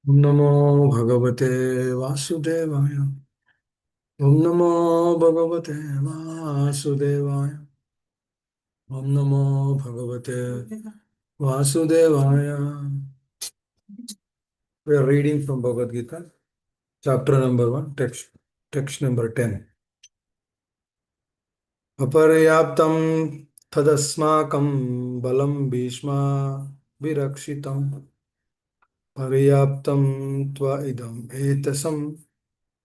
ओम नमो भगवते वासुदेवाय। ओम नमो भगवते वासुदेवाय। ओम नमो भगवते वासुदेवाय. We are reading from Bhagavad Gita, chapter number 1, text number 10. अपर्याप्तं तदस्माकं बलं भीष्मा विरक्षितं पर्याप्तं त्व इदम् एतसं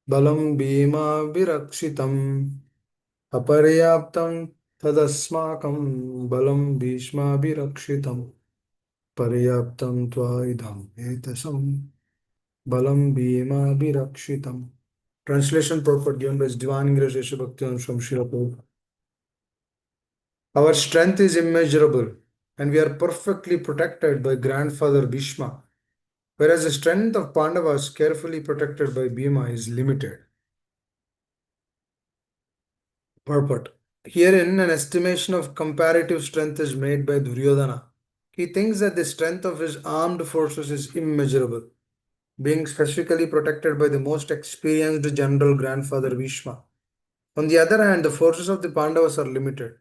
बलं भीमा विरक्षितम् अपर्याप्तं तदस्माकं बलं भीष्माभिरक्षितं पर्याप्तं त्वा इदम् एतसं बलं भीमाभिरक्षितम्. Translation purport given by His Divine Grace Yeshu Bhaktivedanta from Srila Prabhupada. Our strength is immeasurable and we are perfectly protected by grandfather Bhishma, whereas the strength of Pandavas carefully protected by Bhima is limited. Purport. Herein, an estimation of comparative strength is made by Duryodhana. He thinks that the strength of his armed forces is immeasurable, being specifically protected by the most experienced general grandfather Bhishma. On the other hand, the forces of the Pandavas are limited,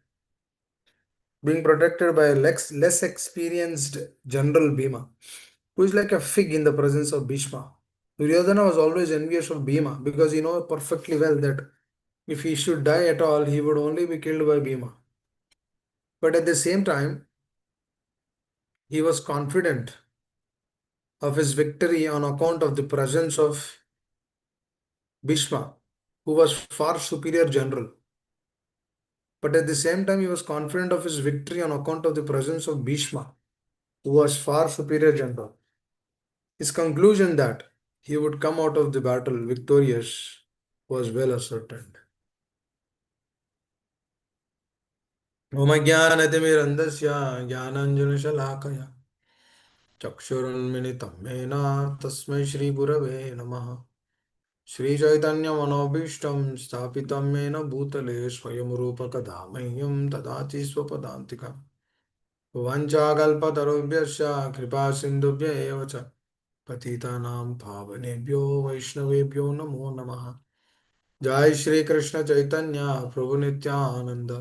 being protected by a less experienced general Bhima, who is like a fig in the presence of Bhishma. Duryodhana was always envious of Bhima because he knows perfectly well that if he should die at all, he would only be killed by Bhima. But at the same time, he was confident of his victory on account of the presence of Bhishma, who was far superior general. But at the same time, he was confident of his victory on account of the presence of Bhishma, who was far superior general. His conclusion that he would come out of the battle victorious was well ascertained. ओम ज्ञानतिमिरन्धस्य ज्ञानाञ्जनशलाकया चक्षुरुन्मिलितं येन तस्मै श्रीगुरवे नमः. श्रीचैतन्यमनोभीष्टं स्थापितं येन भूतले स्वयं रूपकदा मह्यं ददाति स्वपदान्तिकम्. वाञ्छाकल्पतरुभ्यश्च कृपासिन्धुभ्य एव च पतितानां पावनेभ्यो वैष्णवेभ्यो नमो नमः. जय श्री कृष्ण चैतन्य प्रभु नित्यानंद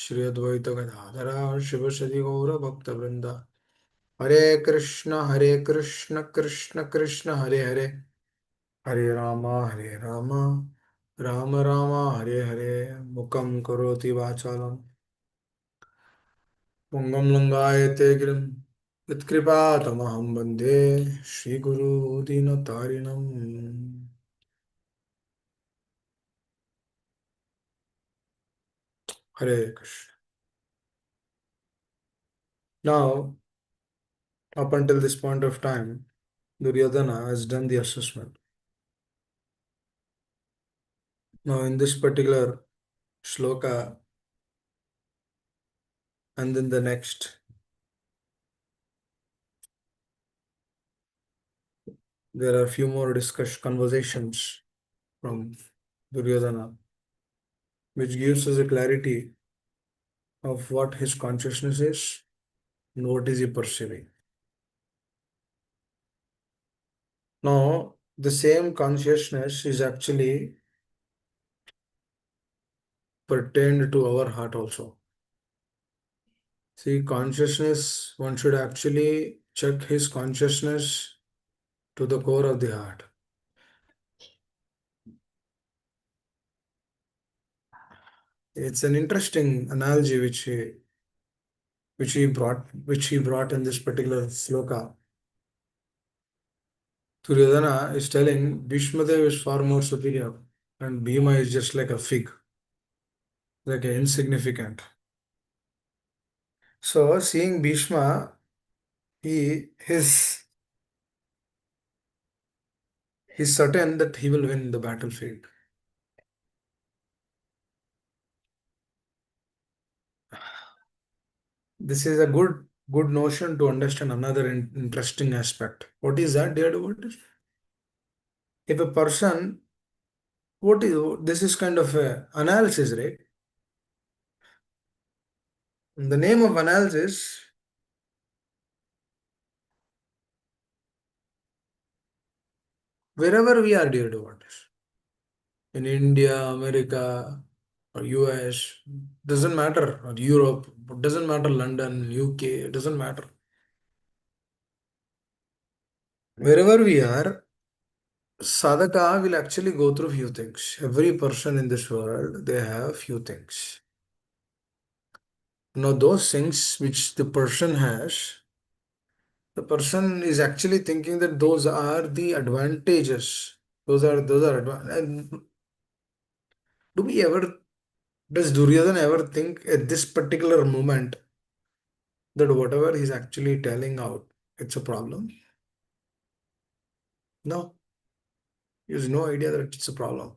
श्री अद्वैत गदाधर शिवसदि गौर भक्तवृंद. हरे कृष्ण कृष्ण कृष्ण हरे हरे हरे राम राम राम हरे हरे. मुखं करोति वाचालं पुंगं लंघयते गिरिं यत्कृपातमहं वन्दे श्रीगुरु दीनतारिणम्. Hare Krishna. Now, up until this point of time, Duryodhana has done the assessment. Now, in this particular shloka, and then the next, there are a few more conversations from Duryodhana, which gives us a clarity of what his consciousness is and what is he perceiving. Now, the same consciousness is actually pertained to our heart also. See, consciousness, one should actually check his consciousness to the core of the heart. It's an interesting analogy which he brought in this particular sloka. Duryodhana is telling Bhishmadev is far more superior and Bhima is just like a fig, like an insignificant. So seeing Bhishma, he's certain that he will win the battlefield. This is a good notion to understand another interesting aspect. What is that, dear devotees? If a person, what is this is kind of a analysis, right? In the name of analysis, Wherever we are, dear devotees, in India, America, or US, doesn't matter, or Europe, doesn't matter, London, UK, it doesn't matter. Wherever we are, sadhaka will actually go through few things. Every person in this world, they have few things. Now, those things which the person has, the person is actually thinking that those are the advantages. And do we ever, does Duryodhana ever think at this particular moment that whatever he's actually telling out, it's a problem? No, he has no idea that it's a problem.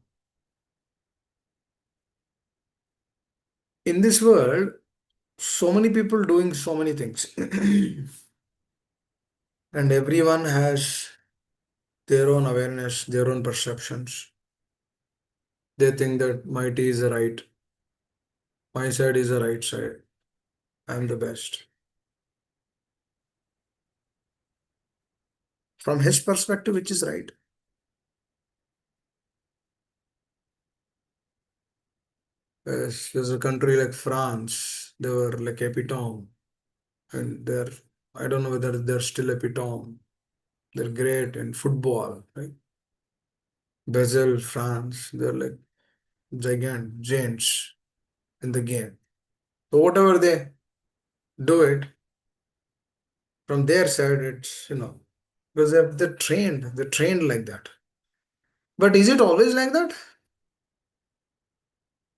In this world, so many people doing so many things, and everyone has their own awareness, their own perceptions. They think that my tea is the right, my side is the right side, I'm the best. From his perspective, which is right. There's a country like France, they were like epitome, and they're, I don't know whether they're still epitome. They're great in football, right? Basel, France, they're like giants in the game. So whatever they do it, from their side, it's, because they're trained like that. But is it always like that?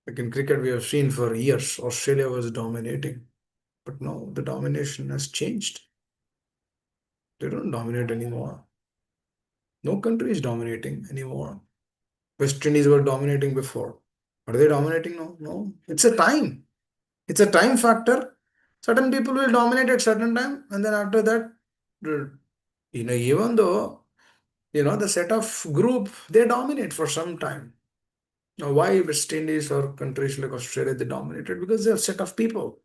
Like in cricket, we have seen for years, Australia was dominating. But no, the domination has changed. They don't dominate anymore. No country is dominating anymore. West Indies were dominating before. Are they dominating now? No. It's a time. It's a time factor. Certain people will dominate at certain time, and then after that, even though the set of group they dominate for some time. Now, why West Indies or countries like Australia they dominated? Because they have set of people.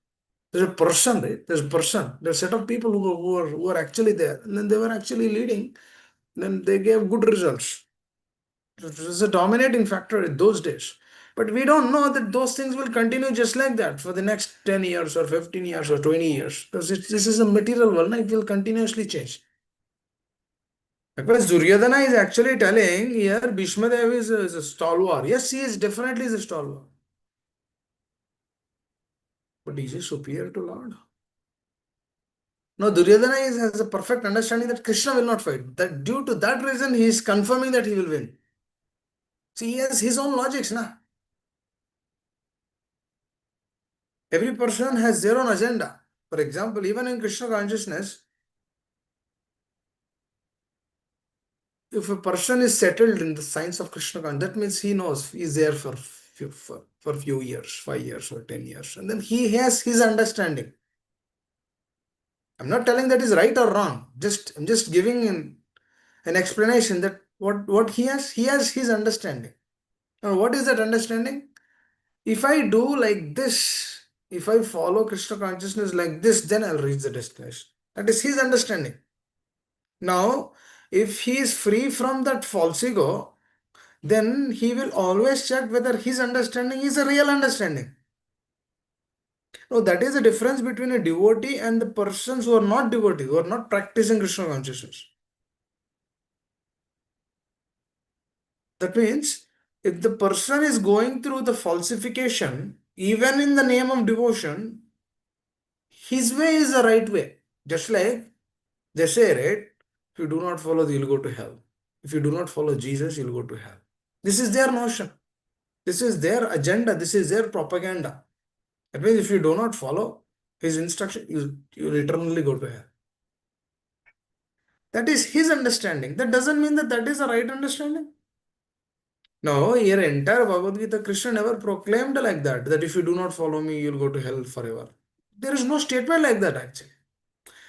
There's a person, right? There's a person. There's a set of people who are actually there, and then they were actually leading. Then they gave good results. It was a dominating factor in those days. But we don't know that those things will continue just like that for the next 10 years or 15 years or 20 years. Because this is a material world, it will continuously change. Because Duryodhana is actually telling here Bhishma Dev is a stalwart. Yes, he is definitely is a stalwart. But is he superior to Lord? No, Duryodhana has a perfect understanding that Krishna will not fight. That due to that reason, he is confirming that he will win. See, he has his own logics, na? Every person has their own agenda. For example, even in Krishna consciousness, if a person is settled in the science of Krishna consciousness, that means he knows he is there for few years, 5 years or 10 years, and then he has his understanding. I'm not telling that is right or wrong. I'm just giving an explanation that what he has his understanding. Now, what is that understanding? If I do like this, if I follow Krishna consciousness like this, then I'll reach the destination. That is his understanding. Now, if he is free from that false ego, then he will always check whether his understanding is a real understanding. Now, that is the difference between a devotee and the persons who are not devotee, who are not practicing Krishna consciousness. That means if the person is going through the falsification, even in the name of devotion, his way is the right way. Just like they say, right? If you do not follow, you'll go to hell. If you do not follow Jesus, you'll go to hell. This is their notion. This is their agenda. This is their propaganda. That means if you do not follow his instruction, you eternally go to hell. That is his understanding. That doesn't mean that that is the right understanding. No, here entire Bhagavad Gita, Krishna never proclaimed like that, that if you do not follow me, you'll go to hell forever. There is no statement like that actually.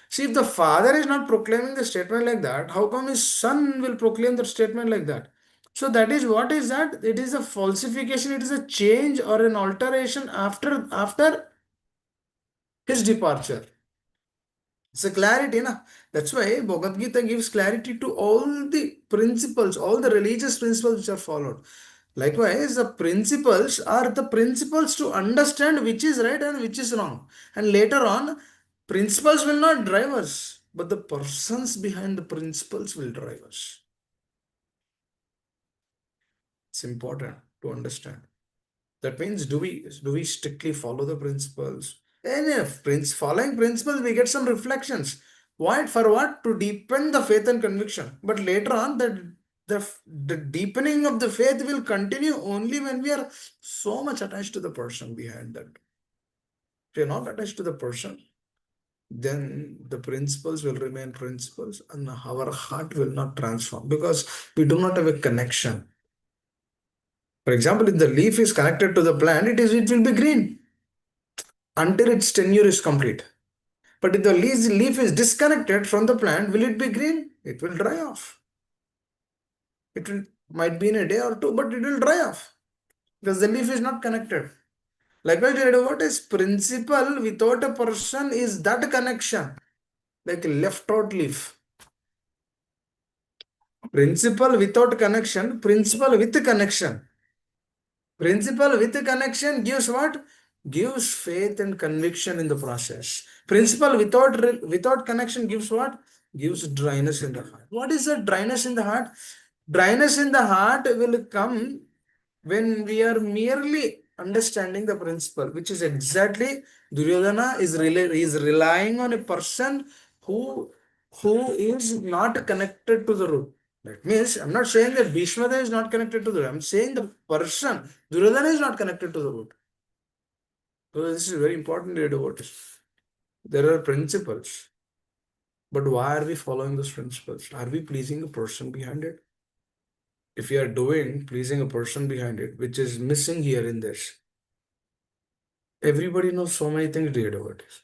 See, if the father is not proclaiming the statement like that, how come his son will proclaim the statement like that? So that is what is that? It is a falsification, it is a change or an alteration after his departure. It's a clarity, na? That's why Bhagavad Gita gives clarity to all the principles, all the religious principles which are followed. Likewise, the principles are the principles to understand which is right and which is wrong. And later on, principles will not drive us, but the persons behind the principles will drive us. It's important to understand. That means do we strictly follow the principles? And if following principles, we get some reflections. Why? For what? To deepen the faith and conviction. But later on, the deepening of the faith will continue only when we are so much attached to the person behind that. If you're not attached to the person, then the principles will remain principles and our heart will not transform because we do not have a connection. For example, if the leaf is connected to the plant, it will be green until its tenure is complete. But if the leaf is disconnected from the plant, will it be green? It will dry off. It will, might be in a day or two, but it will dry off because the leaf is not connected. Likewise, what is principle without a person is that connection, like left out leaf. Principle without connection, principle with connection. Principle with connection gives what? Gives faith and conviction in the process. Principle without connection gives what? Gives dryness in the heart. What is the dryness in the heart? Dryness in the heart will come when we are merely understanding the principle, which is exactly Duryodhana is relying on a person who who is not connected to the root. That means I'm not saying that Bhishmada is not connected to the root. I'm saying the person Duryodhana is not connected to the root. So this is very important, dear devotees. There are principles, but why are we following those principles? Are we pleasing the person behind it? If you are doing pleasing a person behind it, which is missing here in this, everybody knows so many things, dear devotees.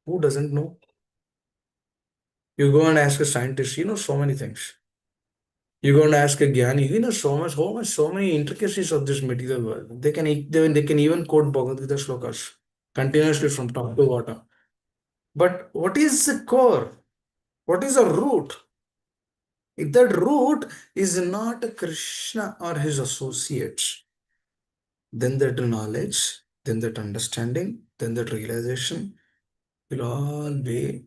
Who doesn't know? You go and ask a scientist, he knows so many things. You go and ask a Gyani, he knows so many intricacies of this material world. They can even quote Bhagavad Gita slokas continuously from top to bottom. But what is the core? What is the root? If that root is not Krishna or his associates, then that knowledge, then that understanding, then that realization will all be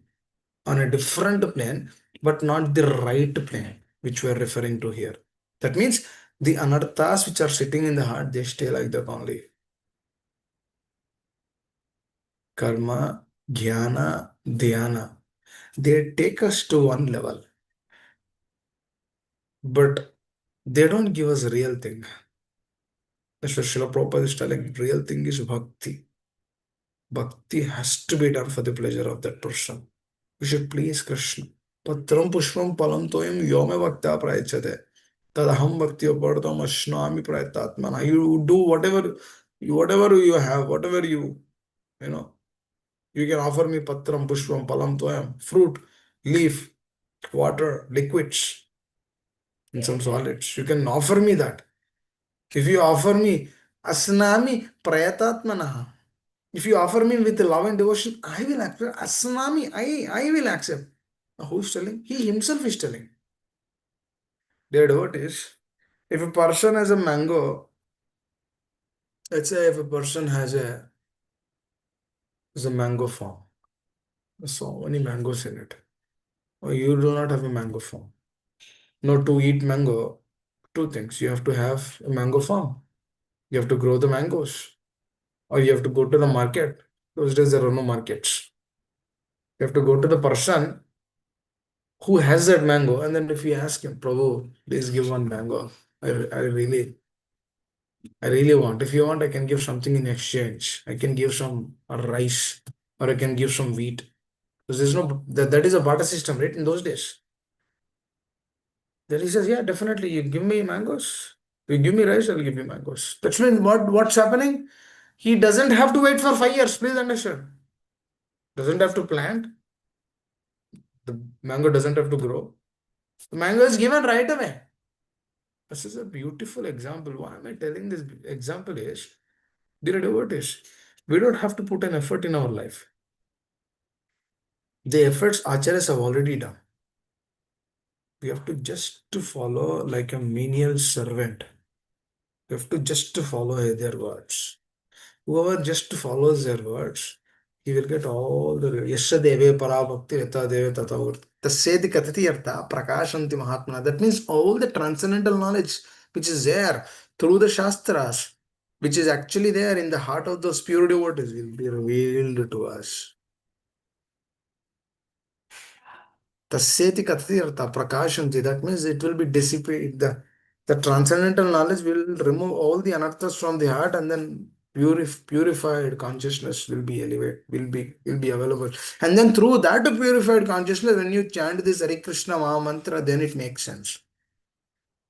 on a different plane, but not the right plane, which we are referring to here. That means the anarthas which are sitting in the heart, they stay like that only. Karma, jnana, dhyana. They take us to one level, but they don't give us real thing. That's what Srila Prabhupada is telling. Real thing is bhakti. Bhakti has to be done for the pleasure of that person. We should please Krishna. Patram pushpam palam toyam yome bhakta prayachate. Tadaham bhakti upadam ashnami prayatatmana. You do whatever you have, whatever you know, you can offer me patram pushpam palam toyam, fruit, leaf, water, liquids, and some solids. You can offer me that. If you offer me asnami prayatatmana, if you offer me with love and devotion, I will accept. Asnami, I will accept. Now, who is telling? He himself is telling. Dear devotees, if a person has a mango, let's say if a person has a mango farm, so many mangoes in it, or you do not have a mango farm. Now, to eat mango, two things. You have to have a mango farm. You have to grow the mangoes, or you have to go to the market. Those days there are no markets. You have to go to the person who has that mango, and then if you ask him, Prabhu, please give one mango. I really want. If you want, I can give something in exchange. I can give some rice, or I can give some wheat. Because there's no that is a barter system, right? In those days. Then he says, yeah, definitely. You give me mangoes. You give me rice, I'll give you mangoes. That's means what's happening? He doesn't have to wait for 5 years. Please understand. Doesn't have to plant. The mango doesn't have to grow. The mango is given right away. This is a beautiful example. Why am I telling this example is, dear devotees, we don't have to put an effort in our life. The efforts acharyas have already done. We have to just to follow like a menial servant. We have to just to follow their words. Whoever just follows their words, he will get all the Yasha Deve Parabhakti Yata Deve Tatavurti. Tasyeti Katati Artha Prakashanti Mahatmana. That means all the transcendental knowledge which is there through the Shastras, which is actually there in the heart of those pure devotees, will be revealed to us. Tasyeti Katirtha Prakashanti. That means it will be dissipated. The transcendental knowledge will remove all the anarthas from the heart, and then purified consciousness will be elevate, will be available. And then through that purified consciousness, when you chant this Hare Krishna Maha Mantra, then it makes sense.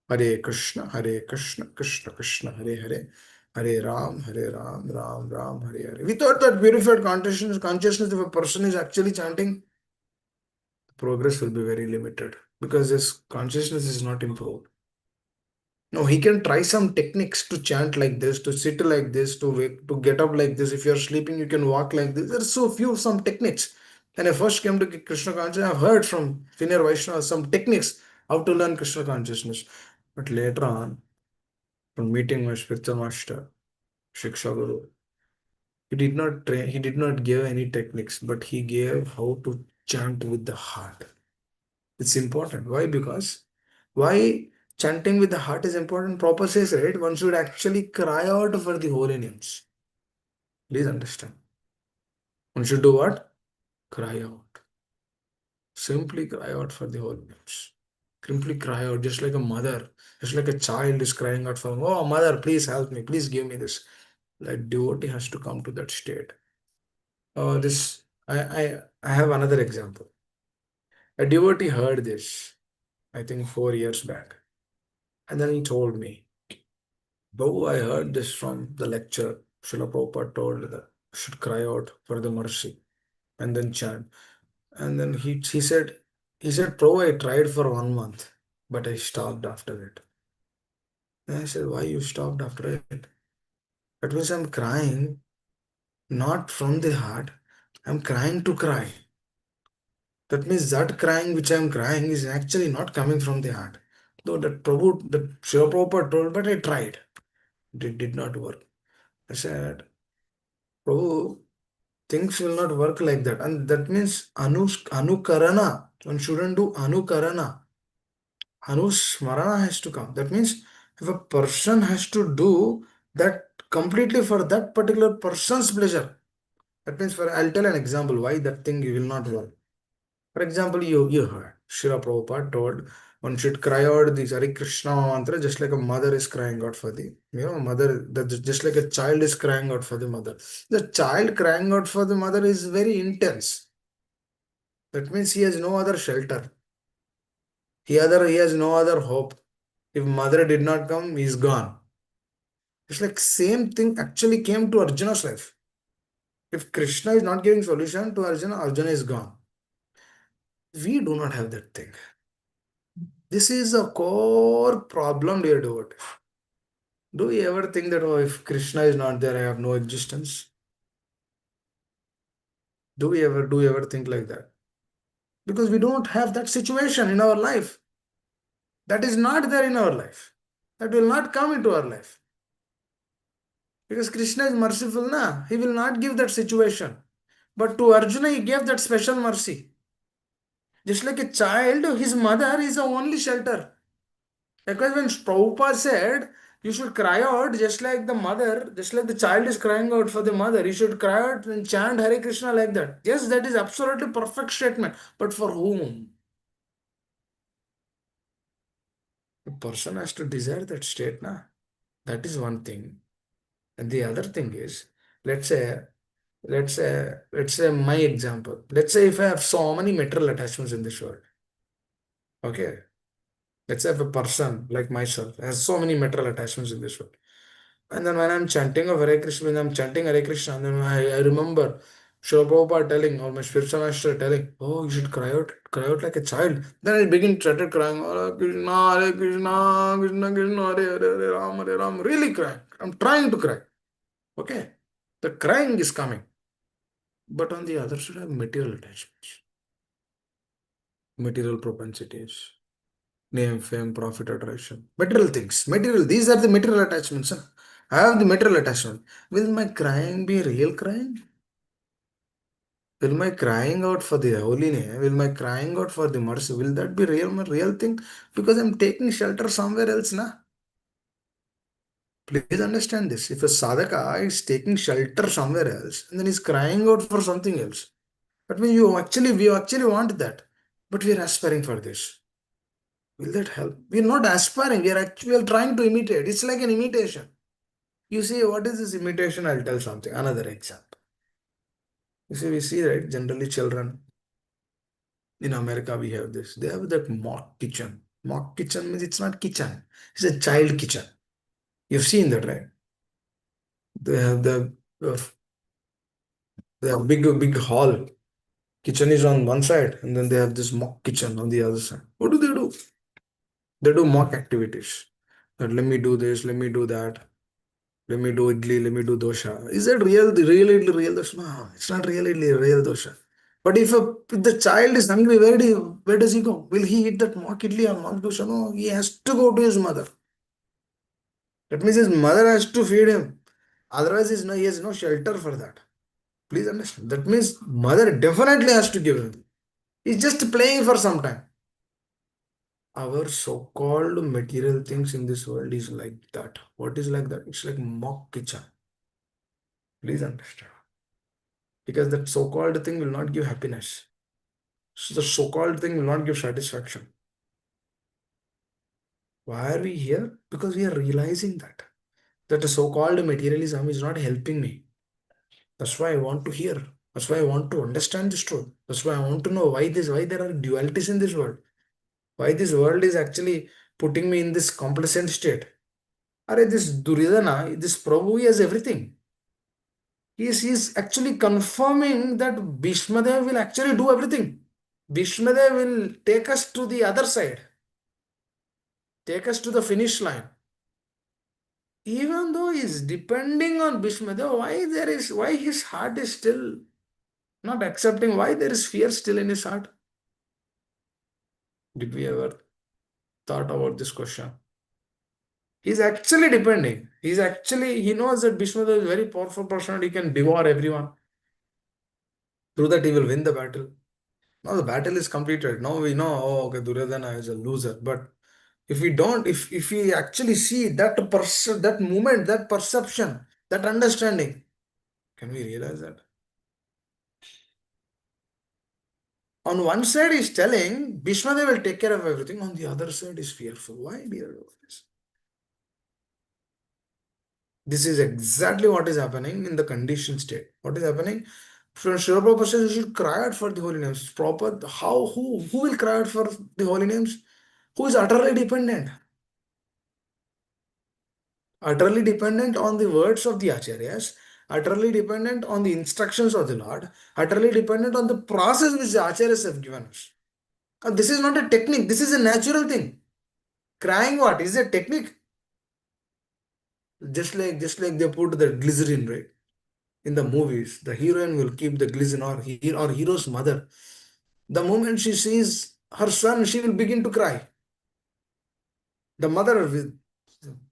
Hare Krishna, Krishna Krishna, Hare Hare. Hare Ram, Ram Ram, Hare Hare. Without that purified consciousness, if a person is actually chanting, progress will be very limited because his consciousness is not improved. No, he can try some techniques to chant like this, to sit like this, to wake, to get up like this. If you're sleeping, you can walk like this. There's so few some techniques. When I first came to Krishna consciousness, I've heard from senior Vaishnavas some techniques how to learn Krishna consciousness. But later on, from meeting my spiritual master, Shiksha Guru, he did not give any techniques, but he gave how to chant with the heart. It's important. Why? Because why chanting with the heart is important. Proper says, right? One should actually cry out for the holy names. Please understand. One should do what? Cry out. Simply cry out for the holy names. Simply cry out, just like a mother, just like a child is crying out for, oh, mother, please help me, please give me this. Like devotee has to come to that state. I have another example. A devotee heard this, I think 4 years back, and then he told me, though I heard this from the lecture, Srila Prabhupada told that I should cry out for the mercy and then chant. And then he said, Prabhu, I tried for 1 month, but I stopped after it. And I said, why you stopped after it? That means I'm crying not from the heart, I'm crying to cry. That means that crying which I'm crying is actually not coming from the heart. Though that Srila Prabhupada told, but I tried. It did not work. I said, Prabhu, things will not work like that. And that means anukarana. One shouldn't do anukarana. Anusmarana has to come. That means if a person has to do that completely for that particular person's pleasure. That means I'll tell an example why that thing will not work. For example, you heard Srila Prabhupada told one should cry out the Hare Krishna mantra just like a mother is crying out for the mother, just like a child is crying out for the mother. The child crying out for the mother is very intense. That means he has no other shelter. He has no other hope. If mother did not come, he's gone. It's like same thing actually came to Arjuna's life. If Krishna is not giving solution to Arjuna, Arjuna is gone. We do not have that thing. This is a core problem, dear devotee. Do we ever think that, oh, if Krishna is not there, I have no existence? Do we ever think like that? Because we don't have that situation in our life. That is not there in our life. That will not come into our life. Because Krishna is merciful, na? He will not give that situation. But to Arjuna, he gave that special mercy. Just like a child, his mother is the only shelter. Because when Prabhupada said, you should cry out just like the mother, just like the child is crying out for the mother, you should cry out and chant Hare Krishna like that. Yes, that is absolutely perfect statement. But for whom? A person has to desire that state, na? That is one thing. And the other thing is, let's say, let's say my example. Let's say if I have so many material attachments in this world, okay? Let's say if a person like myself has so many material attachments in this world. And then when I'm chanting of Hare Krishna, when I'm chanting Hare Krishna, and then I remember Srila Prabhupada telling, or my spiritual master telling, oh, you should cry out like a child. Then I begin started crying, Hare Krishna, Krishna Krishna, Hare Ram, really crying. I'm trying to cry. Okay. The crying is coming. But on the other side, I have material attachments. Material propensities. Name, fame, profit, attraction. Material things. Material. These are the material attachments. Huh? I have the material attachment. Will my crying be real crying? Will my crying out for the holy name? Will my crying out for the mercy? Will that be real thing? Because I'm taking shelter somewhere else, na? Please understand this. If a sadhaka is taking shelter somewhere else and then he's crying out for something else, that means we actually want that, but we are aspiring for this. Will that help? We are not aspiring. We are trying to imitate. It's like an imitation. You see, what is this imitation? I'll tell something. Another example. You see, we see, right? Generally, children in America, we have this. They have that mock kitchen. Mock kitchen means it's not kitchen. It's a child kitchen. You've seen that, right? They have uh, big hall. Kitchen is on one side, and then they have this mock kitchen on the other side. What do they do? They do mock activities. That let me do this, let me do that. Let me do idli, let me do dosha. Is that real idli, real dosha? No, it's not real idli, real dosha. But if the child is hungry, where does he go? Will he eat that mock idli or mock dosha? No, he has to go to his mother. That means his mother has to feed him. Otherwise, he has no shelter for that. Please understand. That means mother definitely has to give him. He's just playing for some time. Our so-called material things in this world is like that. What is like that? It's like mock kitchen. Please understand. Because that so-called thing will not give happiness. So the so-called thing will not give satisfaction. Why are we here? Because we are realizing that the so-called materialism is not helping me. That's why I want to hear. That's why I want to understand this truth. That's why I want to know why there are dualities in this world. Why this world is actually putting me in this complacent state. Are this Duryodhana, this Prabhu, he has everything. He is actually confirming that Bhishmadev will actually do everything. Bhishmadev will take us to the other side, take us to the finish line. Even though he is depending on Bhishmadev, why his heart is still not accepting, why there is fear still in his heart? Did we ever thought about this question? He's actually depending. He knows that Bhishmadev is a very powerful person and he can devour everyone. Through that, he will win the battle. Now the battle is completed. Now we know, oh, okay, Duryodhana is a loser. But if we don't, if we actually see that moment, that perception, that understanding, can we realize that? On one side, he's telling Bhishmadev will take care of everything. On the other side, is fearful. Why, dear? This is exactly what is happening in the conditioned state. What is happening? From Srila Prabhupada says you should cry out for the holy names. Proper, who will cry out for the holy names? Who is utterly dependent? Utterly dependent on the words of the acharyas, utterly dependent on the instructions of the Lord, utterly dependent on the process which the acharyas have given us. This is not a technique, this is a natural thing. Crying what? Is a technique. Just like they put the glycerin, right? In the movies, the heroine will keep the glycerin or hero's mother. The moment she sees her son, she will begin to cry. The mother with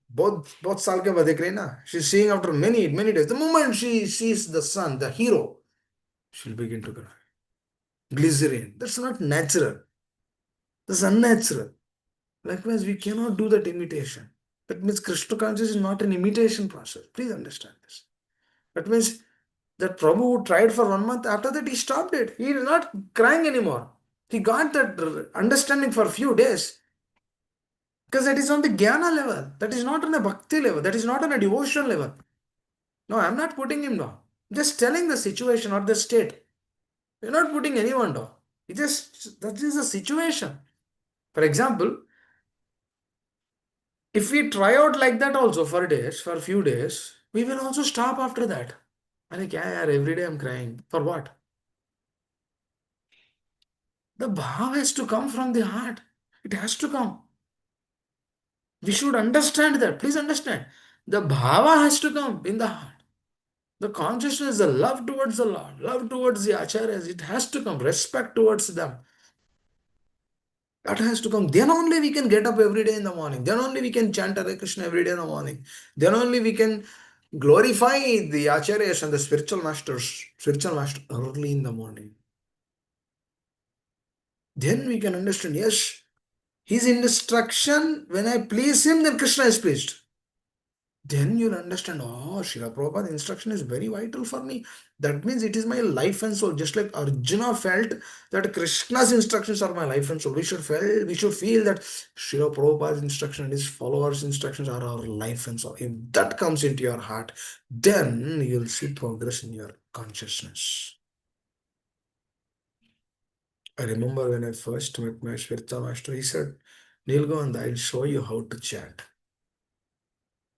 both साल के बाद देख रही ना, she's seeing after many days. The moment she sees the son, the hero, she'll begin to cry. Glycerin. That's not natural. That's unnatural. Likewise, we cannot do that imitation. That means Krishna consciousness is not an imitation process. Please understand this. That means that Prabhu who tried for 1 month, after that he stopped it. He is not crying anymore. He got that understanding for a few days. Because that is on the jnana level. That is not on a bhakti level. That is not on a devotion level. No, I'm not putting him down. Just telling the situation or the state. We're not putting anyone down. That is the situation. For example, if we try out like that also for days, for a few days, we will also stop after that. Like, yeah, every day I'm crying. For what? The bhav has to come from the heart. It has to come. We should understand that. Please understand. The bhava has to come in the heart. The consciousness, the love towards the Lord, love towards the acharyas, it has to come. Respect towards them. That has to come. Then only we can get up every day in the morning. Then only we can chant Hare Krishna every day in the morning. Then only we can glorify the acharyas and the spiritual master early in the morning. Then we can understand, yes, his instruction, when I please him, then Krishna is pleased. Then you'll understand, oh, Srila Prabhupada's instruction is very vital for me. That means it is my life and soul. Just like Arjuna felt that Krishna's instructions are my life and soul. We should feel that Srila Prabhupada's instruction and his followers' instructions are our life and soul. If that comes into your heart, then you'll see progress in your consciousness. I remember when I first met my spiritual master, he said, Nilgand, I'll show you how to chant.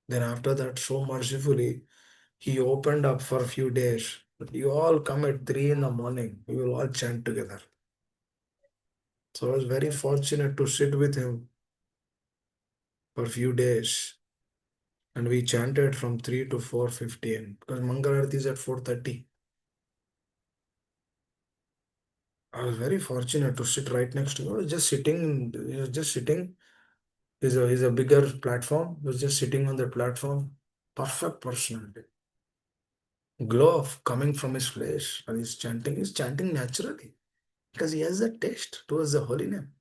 Then after that, so mercifully, he opened up for a few days. You all come at 3 in the morning. We will all chant together. So I was very fortunate to sit with him for a few days. And we chanted from 3 to 4:15 because Mangalarti is at 4:30. I was very fortunate to sit right next to him. I was just sitting, he was just sitting. He's a bigger platform. He was just sitting on the platform. Perfect personality. Glow of coming from his face. And he's chanting naturally because he has a taste towards the holy name.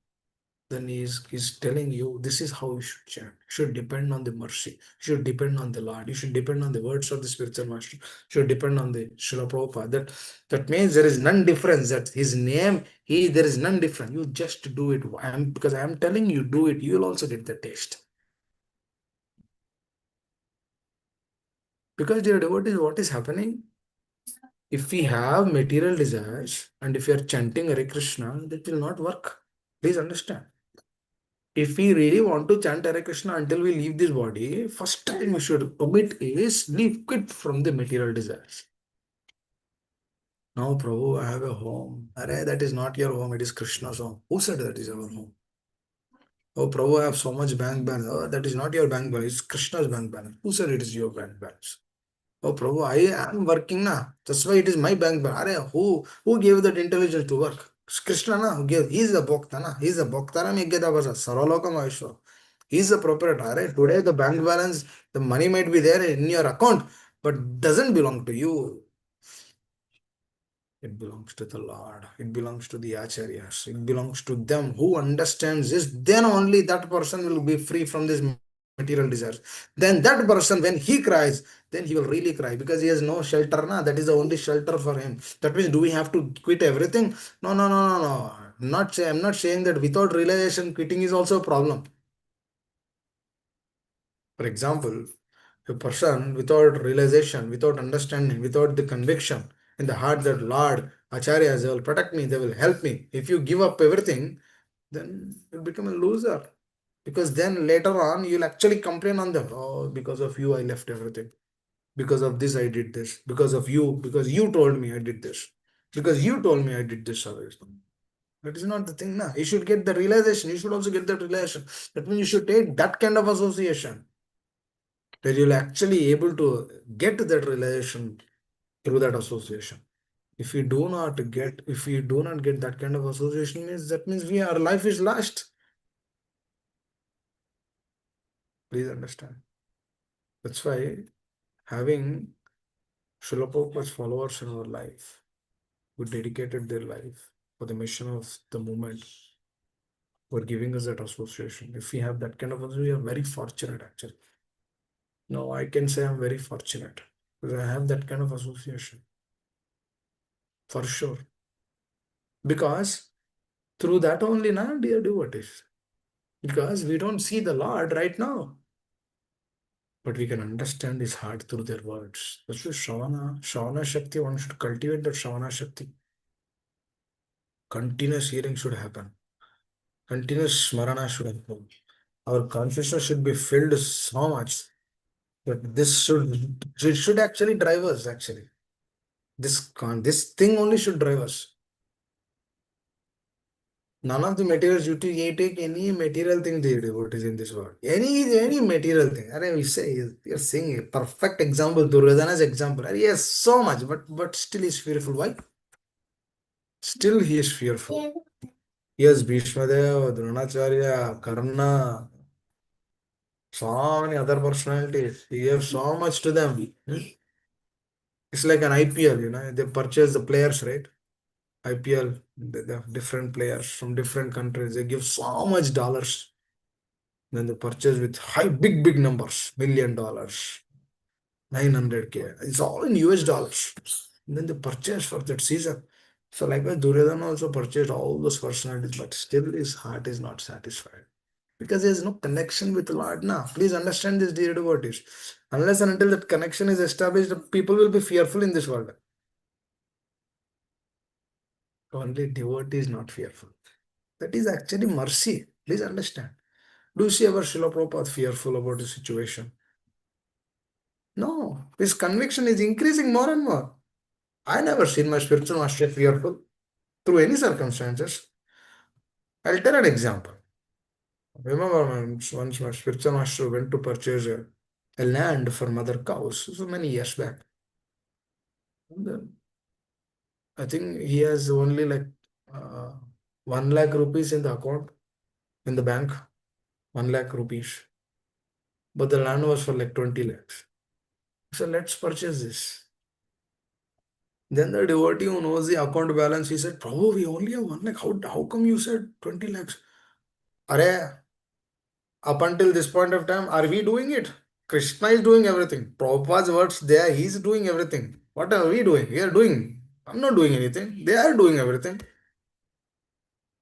Then he's telling you this is how you should chant. You should depend on the mercy. You should depend on the Lord. You should depend on the words of the spiritual master. You should depend on the Srila Prabhupada. That means there is none difference. That his name, there is none difference. You just do it. Because I am telling you, do it. You will also get the taste. Because dear devotees, what is happening? If we have material desires and if we are chanting Hare Krishna, that will not work. Please understand. If we really want to chant Hare Krishna until we leave this body, first time we should commit is leave quit from the material desires. Now, Prabhu, I have a home. Arey, that is not your home, it is Krishna's home. Who said that is our home? Oh, Prabhu, I have so much bank balance. Oh, that is not your bank balance, it's Krishna's bank balance. Who said it is your bank balance? Oh, Prabhu, I am working na. That's why it is my bank balance. Arey, who gave that intelligence to work? It's Krishna na, who gave. He is the Bhokta na. He is the Bhokta na Megeda Vasa. Saralokam Aishwar. He is the proprietor. Today the bank balance, the money might be there in your account, but doesn't belong to you. It belongs to the Lord. It belongs to the Acharyas. It belongs to them who understands this. Then only that person will be free from this material desires. Then that person, when he cries, then he will really cry because he has no shelter. Na? That is the only shelter for him. That means, do we have to quit everything? No, no, no, no, no. I'm not saying that without realization, quitting is also a problem. For example, a person without realization, without understanding, without the conviction in the heart that Lord, Acharyas, they will protect me, they will help me. If you give up everything, then you become a loser. Because then later on, you'll actually complain on them. Oh, because of you, I left everything. Because of this, I did this. Because you told me I did this. Because you told me I did this. That is not the thing. Nah. You should get the realization. You should also get that realization. That means you should take that kind of association that you'll actually able to get that realization through that association. If we do not get that kind of association, means that means our life is lost. Please understand. That's why having Srila Prabhupada's followers in our life who dedicated their life for the mission of the movement for giving us that association. If we have that kind of association, we are very fortunate actually. No, I can say I'm very fortunate because I have that kind of association for sure. Because through that only now, dear devotees. Because we don't see the Lord right now. But we can understand his heart through their words. That's why Shravana Shakti, one should cultivate that Shravana Shakti. Continuous hearing should happen. Continuous Smarana should happen. Our consciousness should be filled so much that it should actually drive us actually. This thing only should drive us. None of the materials you take any material thing there what is in this world. Any material thing. And we say you're saying a perfect example, Duryodhana's example. Yes, so much, but still he's fearful. Why? Still he is fearful. Yes, Bhishmadev, Dronacharya, Karna, so many other personalities. He gave so much to them. It's like an IPL, they purchase the players, right? IPL, they have different players from different countries. They give so much dollars. Then they purchase with high, big, big numbers, $1 million, 900K. It's all in US dollars. And then they purchase for that season. So likewise, Duryodhana also purchased all those personalities, but still his heart is not satisfied. Because there is no connection with the Lord now. Please understand this, dear devotees. Unless and until that connection is established, people will be fearful in this world. Only devotee is not fearful. That is actually mercy. Please understand. Do you see ever Srila Prabhupada fearful about the situation? No. His conviction is increasing more and more. I never seen my spiritual master fearful through any circumstances. I'll tell an example. Remember once my spiritual master went to purchase a land for mother cows so many years back. And then I think he has only like uh, 1 lakh rupees in the account in the bank, 1 lakh rupees. But the land was for like 20 lakhs. So let's purchase this. Then the devotee who knows the account balance, he said, Prabhu, we only have 1 lakh. How come you said 20 lakhs? Are up until this point of time, are we doing it? Krishna is doing everything. Prabhupada's words there, he's doing everything. What are we doing? We are doing. I'm not doing anything. They are doing everything.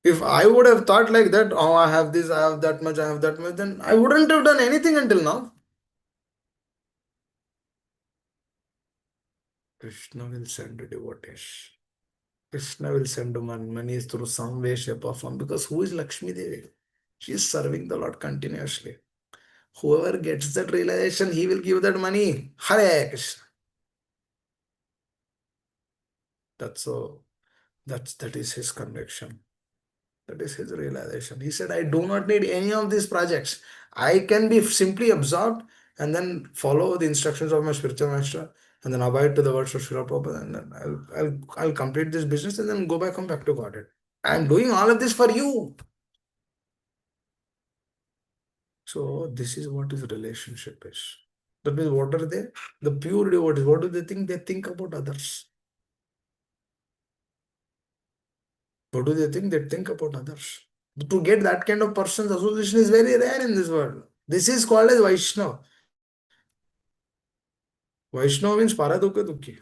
If I would have thought like that, oh, I have this, I have that much, I have that much, then I wouldn't have done anything until now. Krishna will send devotees. Krishna will send money through some way, shape, or form. Because who is Lakshmi Devi? She is serving the Lord continuously. Whoever gets that realization, he will give that money. Hare Krishna. That's so. That is his conviction. That is his realization. He said, I do not need any of these projects. I can be simply absorbed and then follow the instructions of my spiritual master and then abide to the words of Srila Prabhupada and then I'll complete this business and then come back to Godhead. I'm doing all of this for you. So this is what his relationship is. That means what are they? The pure devotees. What do they think? They think about others. What do they think? They think about others. To get that kind of person's association is very rare in this world. This is called as Vaishnava. Vaishnava means paradukha dukhi,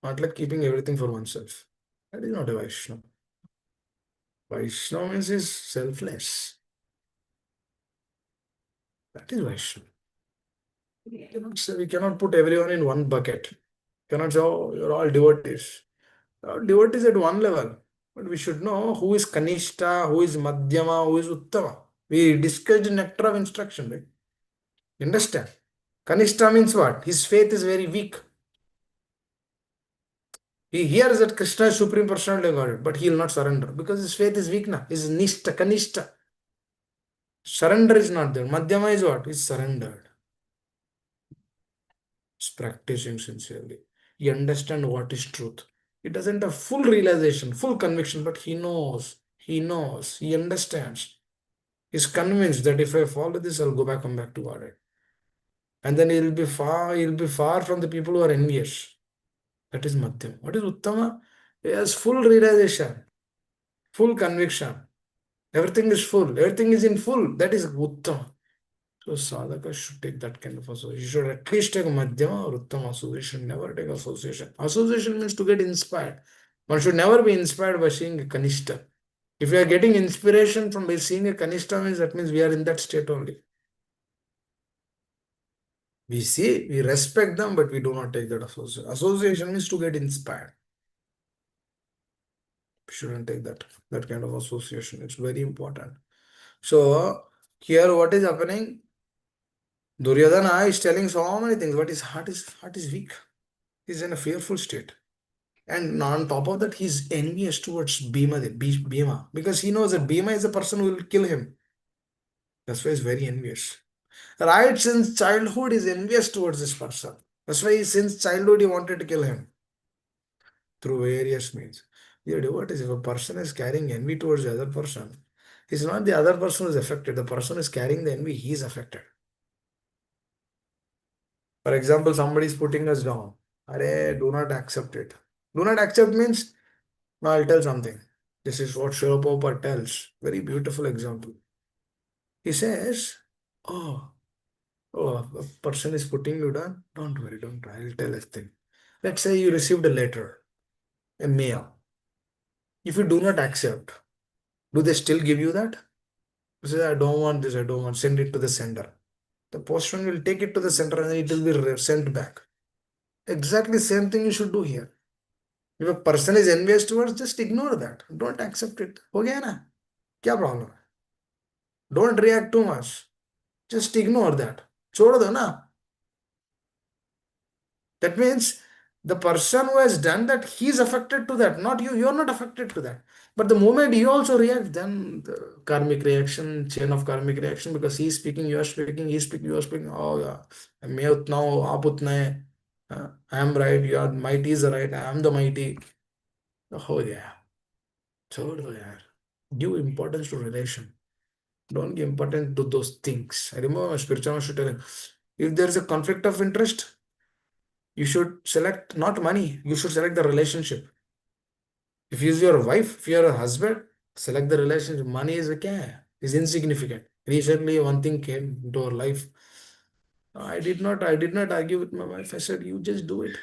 not like keeping everything for oneself. That is not a Vaishnava. Vaishnava means is selfless. That is Vaishnava. We cannot put everyone in one bucket. Cannot say, oh, you're all devotees. Devotees at one level. But we should know who is Kanishta, who is Madhyama, who is Uttama. We discussed nectar of instruction, right? You understand? Kanishta means what? His faith is very weak. He hears that Krishna is Supreme Personality of Godhead, but he will not surrender because his faith is weak now. His Nishta, Kanishta. Surrender is not there. Madhyama is what? Is surrendered. It's practicing sincerely. He understands what is truth. He doesn't have full realization, full conviction, but he knows. He knows. He understands. He's convinced that if I follow this, I'll come back to Godhead. And then he'll be far from the people who are envious. That is Madhyam. What is Uttama? He has full realization, full conviction. Everything is full. Everything is in full. That is Uttama. So sadhaka should take that kind of association. You should at least take Madhyama or Uttama association. Never take association. Association means to get inspired. One should never be inspired by seeing a Kanishta. If we are getting inspiration from by seeing a Kanishta means that means we are in that state only. We see, we respect them, but we do not take that association. Association means to get inspired. We shouldn't take that kind of association. It's very important. So here what is happening? Duryodhana is telling so many things, but his heart is weak. He's in a fearful state. And on top of that, he's envious towards Bhima because he knows that Bhima is the person who will kill him. That's why he's very envious. Right since childhood, he's envious towards this person. That's why since childhood he wanted to kill him through various means. You do what is if a person is carrying envy towards the other person, it's not the other person who is affected. The person is carrying the envy, he is affected. For example, somebody is putting us down. Arey, do not accept it. Do not accept means, now I'll tell something. This is what Srila Prabhupada tells. Very beautiful example. He says, oh, oh, a person is putting you down. Don't worry, don't worry. I'll tell a thing. Let's say you received a letter, a mail. If you do not accept, do they still give you that? You say, I don't want this, I don't want, send it to the sender. The postman will take it to the center and it will be sent back. Exactly same thing you should do here. If a person is envious towards, just ignore that. Don't accept it. हो गया ना? क्या problem है? Don't react too much. Just ignore that. छोड़ दो ना. That means the person who has done that, he is affected to that, not you. You are not affected to that. But the moment you also react, then the karmic reaction, chain of karmic reaction, because he is speaking, you are speaking, he is speaking, you are speaking. Oh yeah, मैं उतना हूँ, आप उतना है. I am right, you are mighty is right, I am the mighty. Oh yeah, छोड़ दो यार. Give importance to relation. Don't give importance to those things. I remember my spiritual master telling, if there is a conflict of interest, you should select not money, you should select the relationship. If you is your wife, if you are a husband, select the relationship. Money is okay, is insignificant. Recently, one thing came into our life. I did not argue with my wife. I said, you just do it.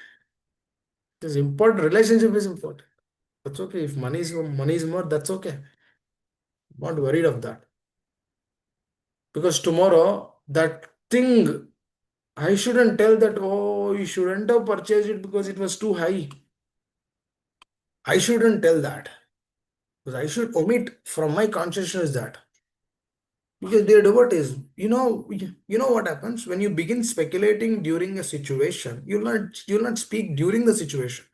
It's important. Relationship is important. That's okay. If money is more, that's okay. I'm not worried of that. Because tomorrow, that thing, I shouldn't tell that, oh, you shouldn't have purchased it because it was too high. I shouldn't tell that. Because I should omit from my consciousness that. Because dear devotees, you know what happens when you begin speculating during a situation. You'll not speak during the situation.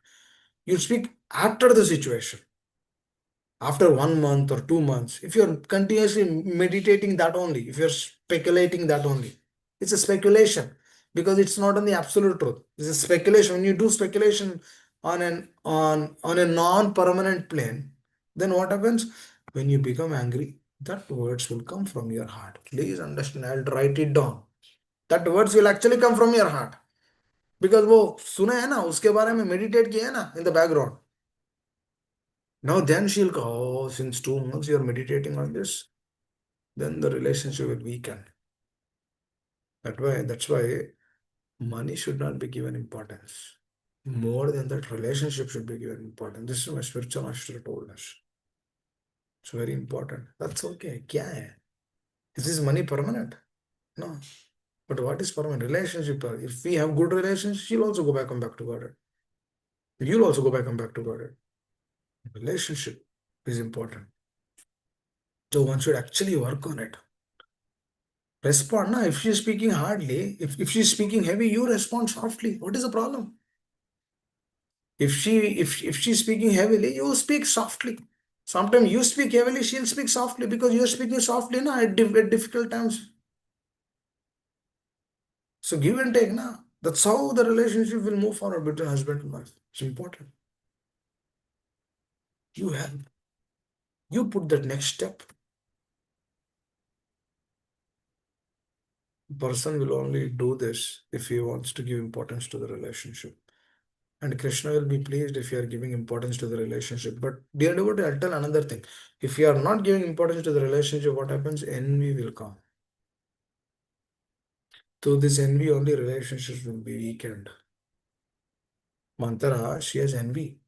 You'll speak after the situation. After 1 month or 2 months, if you're continuously meditating that only, if you're speculating that only, it's a speculation because it's not on the absolute truth. It's a speculation. When you do speculation on a non-permanent plane, then what happens? When you become angry, that words will come from your heart. Please understand, I'll write it down. That words will actually come from your heart. Because वो सुना है ना, उसके बारे में meditate किया है ना in the background. Now then she'll go, oh, since 2 months you're meditating on this, then the relationship will weaken. That's why money should not be given importance. More than that, relationship should be given importance. This is my spiritual master told us. It's very important. That's okay. क्या है? Is this money permanent? No. But what is permanent? Relationship. If we have good relations, she'll also go back and back to God. You'll also go back and back to God. Relationship is important. So one should actually work on it. Respond. Now, if she's speaking hardly, if she's speaking heavy, you respond softly. What is the problem? If she's speaking heavily, you speak softly. Sometimes you speak heavily, she'll speak softly because you're speaking softly now at difficult times. So give and take now. That's how the relationship will move forward between husband and wife. It's important. You help. You put that next step. Person will only do this if he wants to give importance to the relationship. And Krishna will be pleased if you are giving importance to the relationship. But dear devotee, I'll tell another thing. If you are not giving importance to the relationship, what happens? Envy will come. Through this envy, only relationships will be weakened. Mantara, she has envy.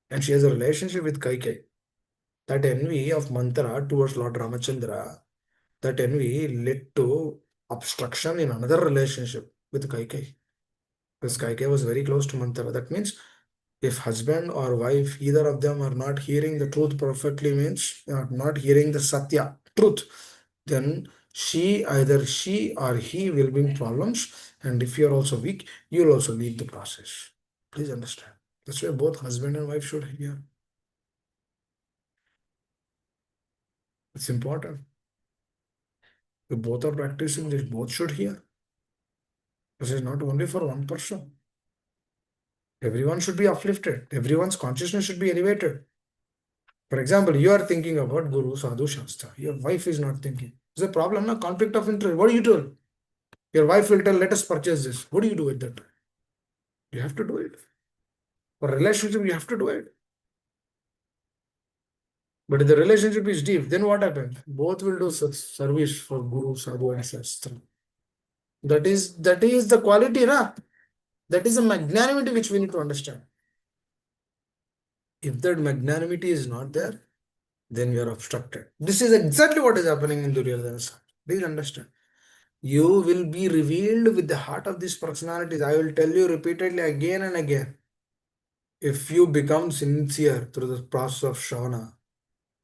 And she has a relationship with Kaikai. That envy of Mantara towards Lord Ramachandra, that envy led to obstruction in another relationship with Kaikai. Because Kaikai was very close to Mantara. That means if husband or wife, either of them are not hearing the truth perfectly, means are not hearing the Satya, truth, then either she or he will be in problems. And if you are also weak, you will also leave the process. Please understand. That's why both husband and wife should hear. It's important. If both are practicing this, both should hear. This is not only for one person. Everyone should be uplifted. Everyone's consciousness should be elevated. For example, you are thinking about Guru, Sadhu, Shastra. Your wife is not thinking. There's a problem, no? Conflict of interest. What do you do? Your wife will tell, let us purchase this. What do you do at that time? You have to do it. For relationship, you have to do it. But if the relationship is deep, then what happens? Both will do service for Guru, Sadhu, and Shastra. That is the quality, na? That is the magnanimity which we need to understand. If that magnanimity is not there, then you are obstructed. This is exactly what is happening in Duryodhana's heart. Please understand. You will be revealed with the heart of these personalities. I will tell you repeatedly again and again. If you become sincere through the process of Shravana,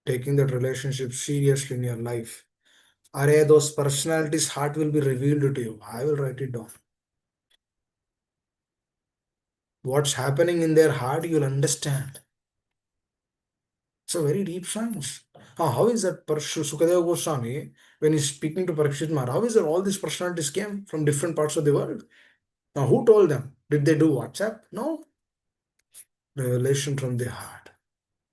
taking that relationship seriously in your life, are those personalities' heart will be revealed to you. I will write it down. What's happening in their heart, you'll understand. It's a very deep science. How is that Sukadeva Goswami, when he's speaking to Parikshit Maharaj, how is that all these personalities came from different parts of the world? Now, who told them? Did they do WhatsApp? No. Revelation from their heart.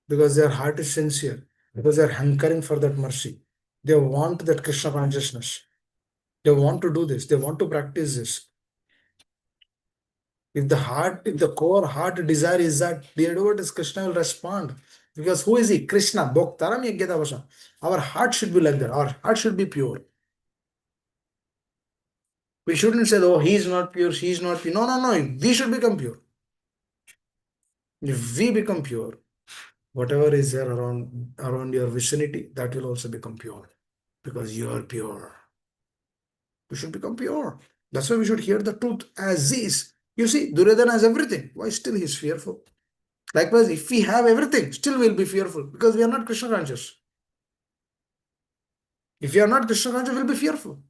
Because their heart is sincere. Because they are hankering for that mercy. They want that Krishna consciousness. They want to do this. They want to practice this. If the core heart desire is that, dear devotees, Krishna will respond. Because who is he? Krishna. Bhoktaram Yajnata Vasha. Our heart should be like that. Our heart should be pure. We shouldn't say, oh, he is not pure, she is not pure. No, no, no. We should become pure. If we become pure, whatever is there around your vicinity, that will also become pure. Because you are pure. We should become pure. That's why we should hear the truth as is. You see, Duryodhana has everything. Why still he is fearful? Likewise, if we have everything, still we'll be fearful because we are not Krishna conscious. If you are not Krishna conscious, we'll be fearful.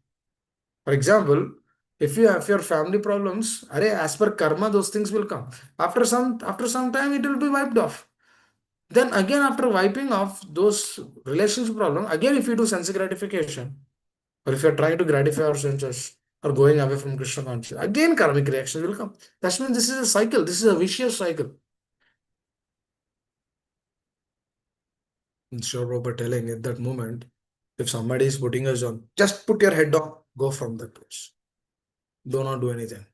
For example, if you have your family problems, as per karma, those things will come. After some time, it will be wiped off. Then again, after wiping off those relationship problems, again, if you do sense gratification, or if you are trying to gratify our senses, or going away from Krishna consciousness, again karmic reaction will come. That means this is a cycle. This is a vicious cycle. Instead of telling at that moment, if somebody is putting us on, just put your head down, go from that place. Do not do anything.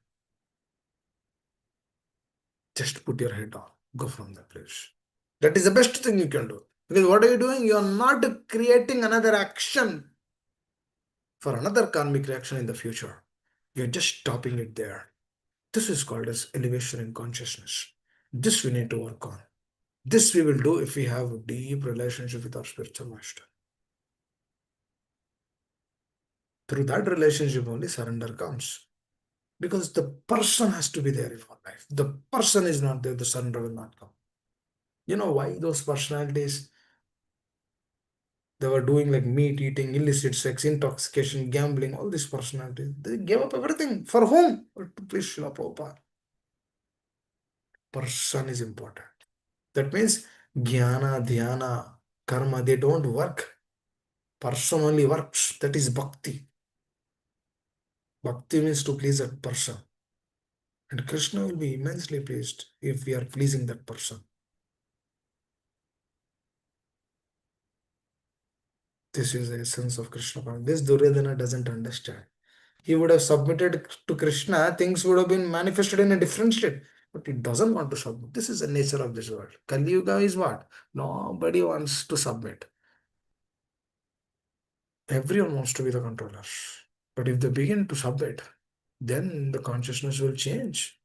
Just put your head down, go from that place. That is the best thing you can do. Because what are you doing? You are not creating another action for another karmic reaction in the future. You're just stopping it there. This is called as elevation in consciousness. This we need to work on. This we will do if we have a deep relationship with our spiritual master. Through that relationship only surrender comes. Because the person has to be there in our life. The person is not there, the surrender will not come. You know why those personalities, they were doing like meat eating, illicit sex, intoxication, gambling, all these personalities. They gave up everything. For whom? Please, Srila Prabhupada. Person is important. That means jnana, dhyana, karma, they don't work. Person only works. That is bhakti. Bhakti means to please that person. And Krishna will be immensely pleased if we are pleasing that person. This is the essence of Krishna consciousness. This Duryodhana doesn't understand. He would have submitted to Krishna, things would have been manifested in a different state. But he doesn't want to submit. This is the nature of this world. Kali Yuga is what? Nobody wants to submit. Everyone wants to be the controller. But if they begin to submit, then the consciousness will change.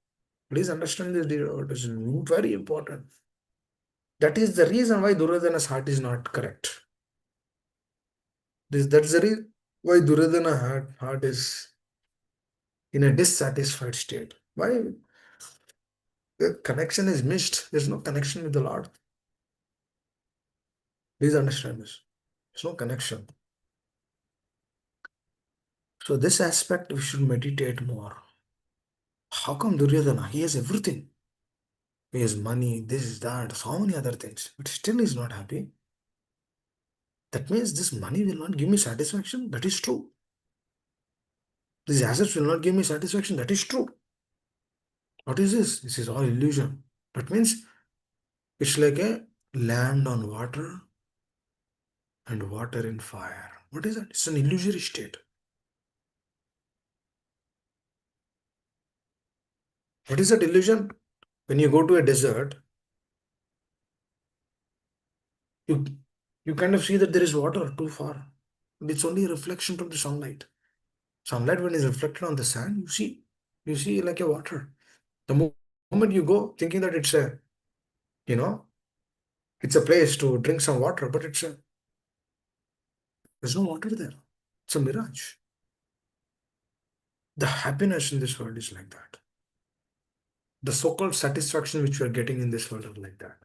Please understand this, dear. It is very important. That is the reason why Duryodhana's heart is not correct. That's the reason why Duryodhana's heart is in a dissatisfied state. Why? The connection is missed. There's no connection with the Lord. Please understand this. There's no connection. So this aspect we should meditate more. How come Duryodhana? He has everything. He has money, this, that, so many other things. But still he's not happy. That means this money will not give me satisfaction. That is true. These assets will not give me satisfaction. That is true. What is this? This is all illusion. That means it's like a land on water and water in fire. What is that? It's an illusory state. What is that illusion? When you go to a desert, you you kind of see that there is water too far. It's only a reflection from the sunlight. Sunlight, when it's reflected on the sand, you see like a water. The moment you go thinking that you know, it's a place to drink some water, but there's no water there. It's a mirage. The happiness in this world is like that. The so-called satisfaction which we are getting in this world are like that.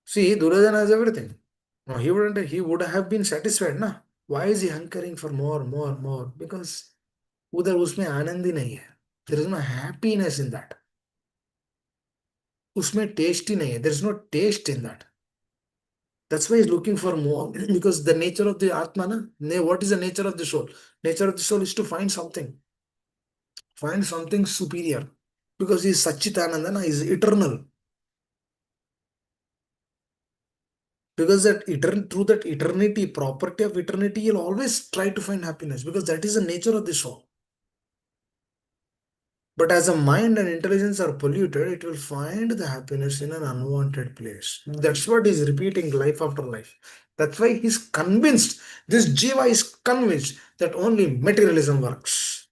See, Duryodhana has everything. No, he would have been satisfied, na? Why is he hankering for more, more, more? Because उधर उसमें आनंद ही नहीं है. There is no happiness in that. उसमें taste ही नहीं है. There is no taste in that. That's why he's looking for more. Because the nature of the Atma, what is the nature of the soul? Nature of the soul is to find something superior. Because he's Satchitananda, he's eternal. Because through that eternity, property of eternity, you'll always try to find happiness because that is the nature of the soul. But as a mind and intelligence are polluted, it will find the happiness in an unwanted place. That's what he's repeating life after life. That's why he's convinced, this Jiva is convinced that only materialism works.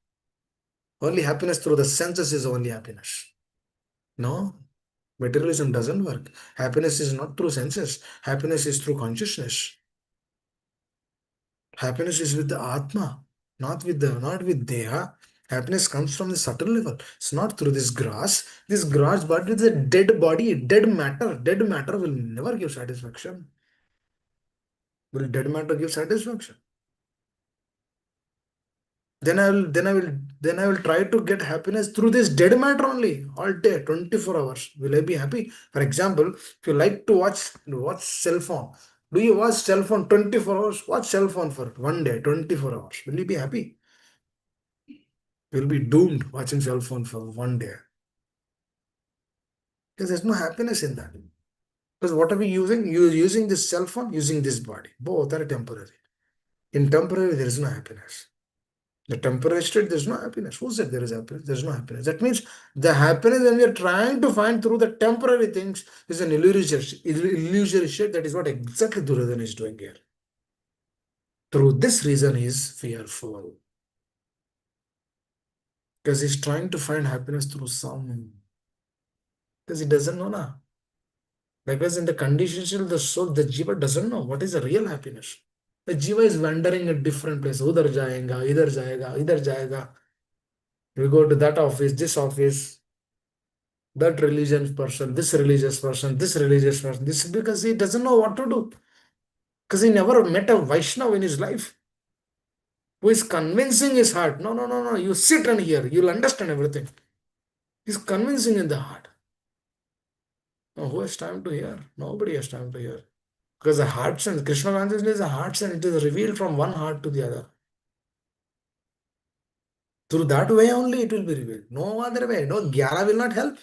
Only happiness through the senses is only happiness. No, materialism doesn't work. Happiness is not through senses. Happiness is through consciousness. Happiness is with the Atma, not with Deha. Happiness comes from the subtle level. It's not through this grass. This grass, but with a dead body, dead matter. Dead matter will never give satisfaction. Will dead matter give satisfaction? Then I will try to get happiness through this dead matter only, all day, 24 hours. Will I be happy? For example, if you like to watch cell phone, do you watch cell phone 24 hours? Watch cell phone for one day, 24 hours. Will you be happy? You'll be doomed watching cell phone for one day. Because there's no happiness in that. Because what are we using? You're using this cell phone, using this body. Both are temporary. In temporary, there is no happiness. The temporary state, there's no happiness. Who said there is happiness? There's no happiness. That means the happiness when we are trying to find through the temporary things is an illusory state. That is what exactly Duryodhana is doing here. Through this reason, he is fearful. Because he's trying to find happiness through some. Because he doesn't know now. Likewise, in the conditional, the soul, the jiva doesn't know what is the real happiness. The jiva is wandering at different places. Udhar jayega, idhar jayega, idhar jayega. We go to that office, this office, that religious person, this religious person, this religious person. This is because he doesn't know what to do. Because he never met a Vaishnava in his life who is convincing his heart. No, no, no, no. You sit and hear. You'll understand everything. He's convincing in the heart. No, who has time to hear? Nobody has time to hear. Because the heart sense, Krishna consciousness is a heart sense, it is revealed from one heart to the other. Through that way only it will be revealed. No other way. No Gyara will not help.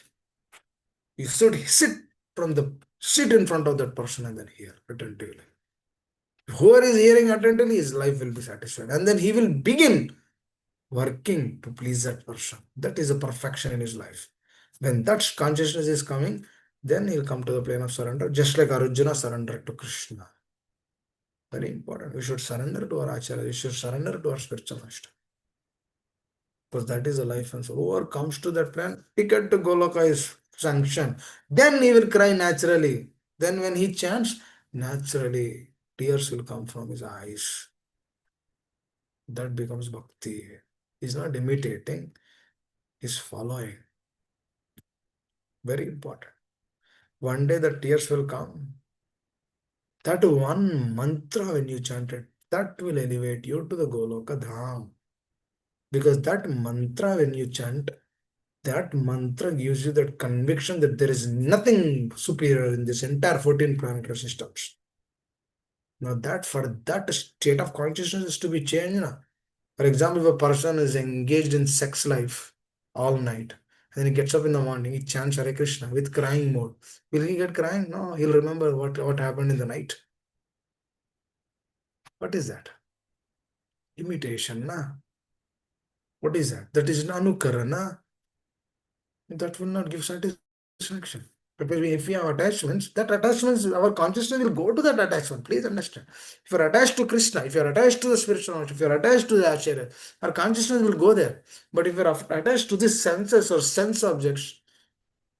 You should sit in front of that person and then hear attentively. Whoever is hearing attentively, his life will be satisfied. And then he will begin working to please that person. That is a perfection in his life. When that consciousness is coming, then he'll come to the plane of surrender, just like Arjuna surrendered to Krishna. Very important. We should surrender to our Acharya. We should surrender to our spiritual master. Because that is a life and soul. Whoever comes to that plan, ticket to Goloka is sanctioned. Then he will cry naturally. Then when he chants, naturally tears will come from his eyes. That becomes bhakti. He's not imitating, he's following. Very important. One day the tears will come. That one mantra when you chant it, that will elevate you to the Goloka Dham. Because that mantra when you chant, that mantra gives you that conviction that there is nothing superior in this entire 14 planetary systems. Now that for that state of consciousness is to be changed. For example, if a person is engaged in sex life, all night. And then he gets up in the morning, he chants Hare Krishna with crying mode. Will he get crying? No, he'll remember what happened in the night. What is that? Imitation, na? What is that? That is anukarana. That will not give satisfaction. But if we have attachments, that attachments, our consciousness will go to that attachment. Please understand. If you're attached to Krishna, if you're attached to the spiritual, if you're attached to the Acharya, our consciousness will go there. But if you're attached to these senses or sense objects,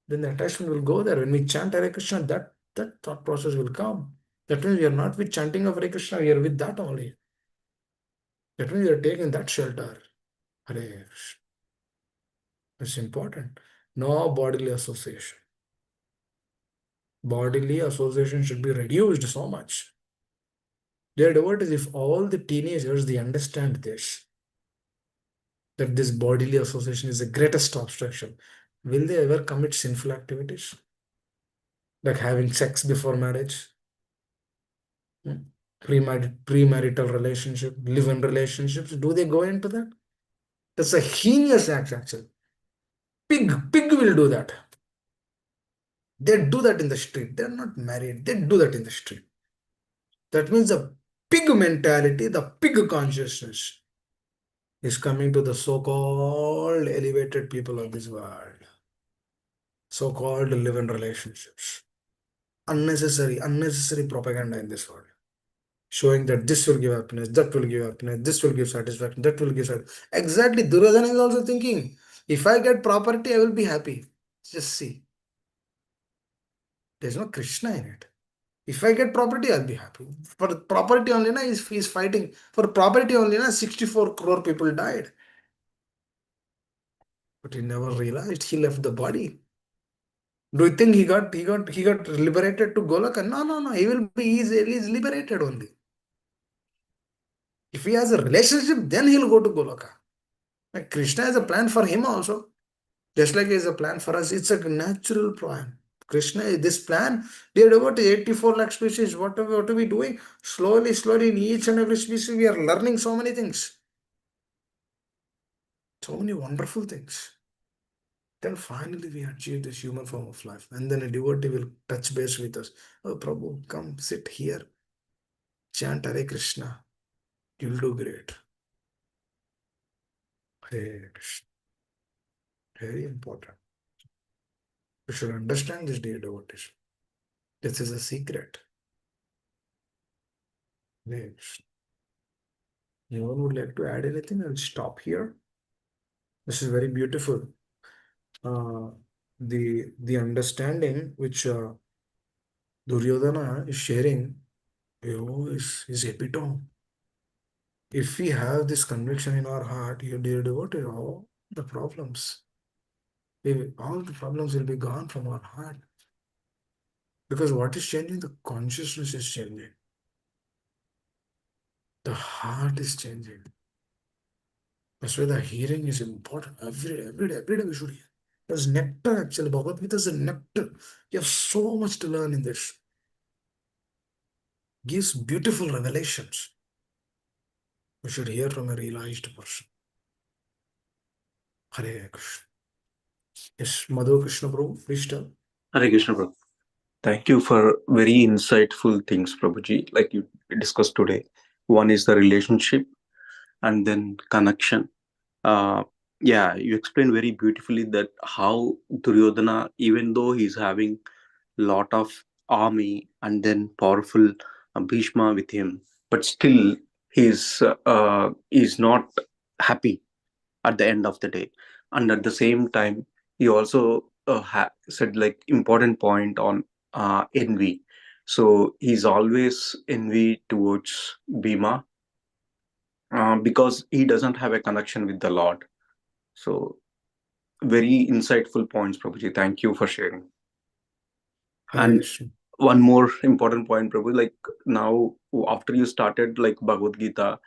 then the attachment will go there. When we chant Hare Krishna, that thought process will come. That means we are not with chanting of Hare Krishna, we are with that only. That means we are taking that shelter. Hare Krishna. It's important. No bodily association. Bodily association should be reduced so much. Dear devotees, if all the teenagers they understand this, that this bodily association is the greatest obstruction, will they ever commit sinful activities? Like having sex before marriage, premarital relationship, live-in relationships, do they go into that? That's a heinous act actually. Pig will do that. They do that in the street. They're not married. They do that in the street. That means the pig mentality, the pig consciousness is coming to the so-called elevated people of this world. So-called live-in relationships. Unnecessary propaganda in this world. Showing that this will give happiness, that will give happiness, this will give satisfaction, that will give satisfaction. Exactly. Duryodhana is also thinking, if I get property, I will be happy. Just see. There's no Krishna in it. If I get property, I'll be happy. For property only, na, he's fighting. For property only, na, 64 crore people died. But he never realized he left the body. Do you think he got liberated to Golaka? No. He will be he's liberated only. If he has a relationship, then he'll go to Golaka. Like Krishna has a plan for him also. Just like he has a plan for us. It's a natural plan. Krishna, this plan, dear devotee, 84 lakh species, what are we doing? Slowly, in each and every species, we are learning so many things. So many wonderful things. Then finally we achieve this human form of life. And then a devotee will touch base with us. Oh, Prabhu, come sit here. Chant Hare Krishna. You'll do great. Hare Krishna. Very important. You should understand this, dear devotees. This is a secret. Hare Krishna. Anyone would like to add anything? I'll stop here. This is very beautiful. The understanding which Duryodhana is sharing, is epitome. If we have this conviction in our heart, you dear devotee, all the problems will be gone from our heart. Because what is changing? The consciousness is changing. The heart is changing. That's why the hearing is important. Every day we should hear. There's nectar actually. Bhagavad Gita is a nectar. You have so much to learn in this. Gives beautiful revelations. We should hear from a realized person. Hare Krishna. Yes, Madhu Krishna Prabhu, please tell. Hare Krishna, Prabhu. Thank you for very insightful things, Prabhuji, like you discussed today. One is the relationship and then connection. Uh, yeah, you explained very beautifully that how Duryodhana, even though he's having lot of army and then powerful Bhishma with him, but still he's not happy at the end of the day. And at the same time, he also said like important point on envy. So he's always envy towards Bhima because he doesn't have a connection with the Lord. So very insightful points, Prabhuji. Thank you for sharing. Hare And Krishna. one more important point, Prabhu, like now after you started like Bhagavad Gita,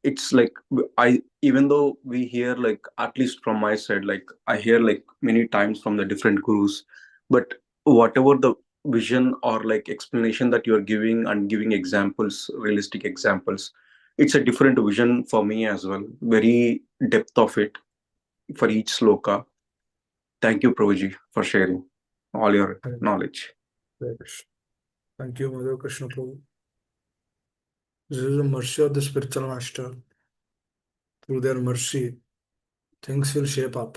it's like I even though we hear like at least from my side, like I hear like many times from the different gurus, but whatever the vision or like explanation that you are giving and giving examples, realistic examples, it's a different vision for me as well. Very depth of it for each sloka. Thank you, Prabhuji, for sharing all your Thank knowledge. Hare Krishna. Thank you, Madhu Krishna Prabhu. This is the mercy of the spiritual master. Through their mercy, things will shape up.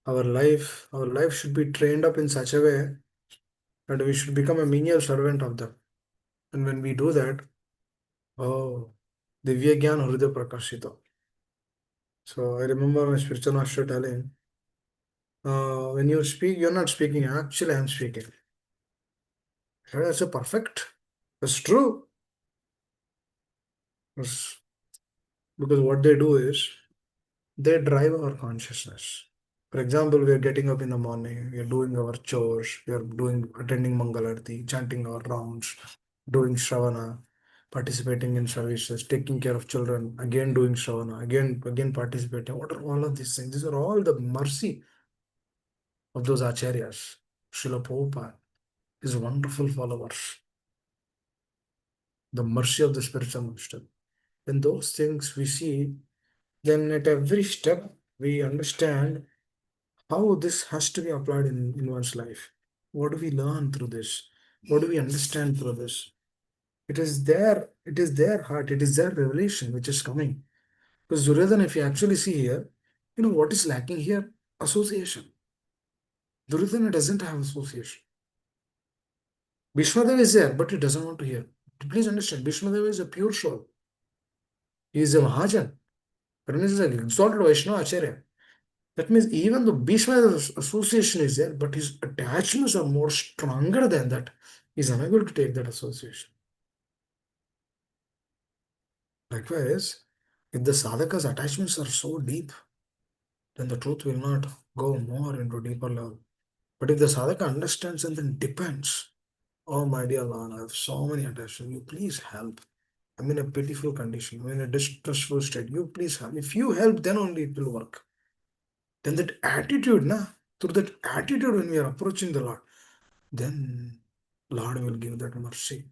Our life should be trained up in such a way that we should become a menial servant of them. And when we do that, oh, Divya Gyan Hridaya Prakashita. So I remember my spiritual master telling, when you speak, you're not speaking. Actually, I'm speaking. I said, that's a perfect. That's true. That's- because what they do is they drive our consciousness. For example, we are getting up in the morning, we are doing our chores, we are doing attending Mangalarti, chanting our rounds, doing Shravana, participating in services, taking care of children, again doing Shravana, again participating. What are all of these things? These are all the mercy of those acharyas. Srila Prabhupada, his wonderful followers, the mercy of the spiritual master. When those things we see, then at every step we understand how this has to be applied in one's life. What do we learn through this? What do we understand through this? It is their heart, it is their revelation which is coming. Because Duryodhana, if you actually see here, you know what is lacking here? Association. Duryodhana doesn't have association. Bhishmadev is there, but he doesn't want to hear. Please understand, Bhishmadev is a pure soul. He is a Mahajan. That means he's an exalted Vaishnava Acharya. That means even though Bhishma's association is there, but his attachments are more stronger than that. He's unable to take that association. Likewise, if the sadhaka's attachments are so deep, then the truth will not go more into deeper level. But if the sadhaka understands and then depends, oh my dear Lord, I have so many attachments. You please help. I'm in a pitiful condition. I'm in a distressful state. You please help. If you help, then only it will work. Then that attitude, through that attitude, when we are approaching the Lord, then Lord will give that mercy.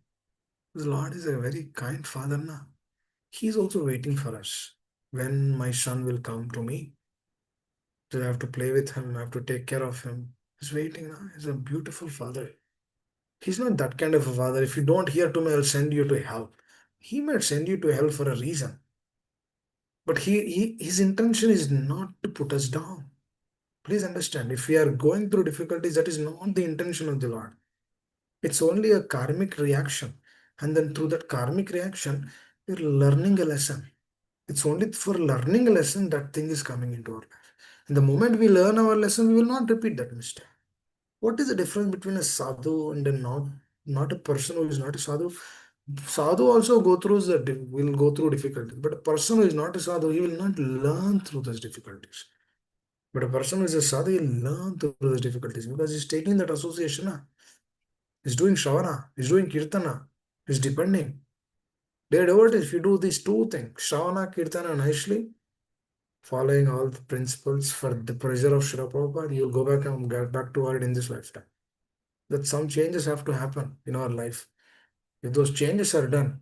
The Lord is a very kind Father, na. He is also waiting for us. When my son will come to me, so I have to play with him, I have to take care of him. He's waiting now. He's a beautiful father. He's not that kind of a father. If you don't hear to me, I'll send you to hell. He might send you to hell for a reason. But his intention is not to put us down. Please understand, if we are going through difficulties, that is not the intention of the Lord. It's only a karmic reaction. And then through that karmic reaction, we're learning a lesson. It's only for learning a lesson that thing is coming into our life. And the moment we learn our lesson, we will not repeat that mistake. What is the difference between a sadhu and a not a person who is not a sadhu? Sadhu also will go through difficulties, but a person who is not a sadhu, he will not learn through those difficulties. But a person who is a sadhu, he will learn through those difficulties because he's taking that association. He's doing Shravana, he's doing Kirtana, he's depending. Dear devotees, if you do these two things, Shravana, Kirtana nicely, following all the principles for the pressure of Srila Prabhupada, you'll go back and get back to it in this lifetime. That some changes have to happen in our life. If those changes are done,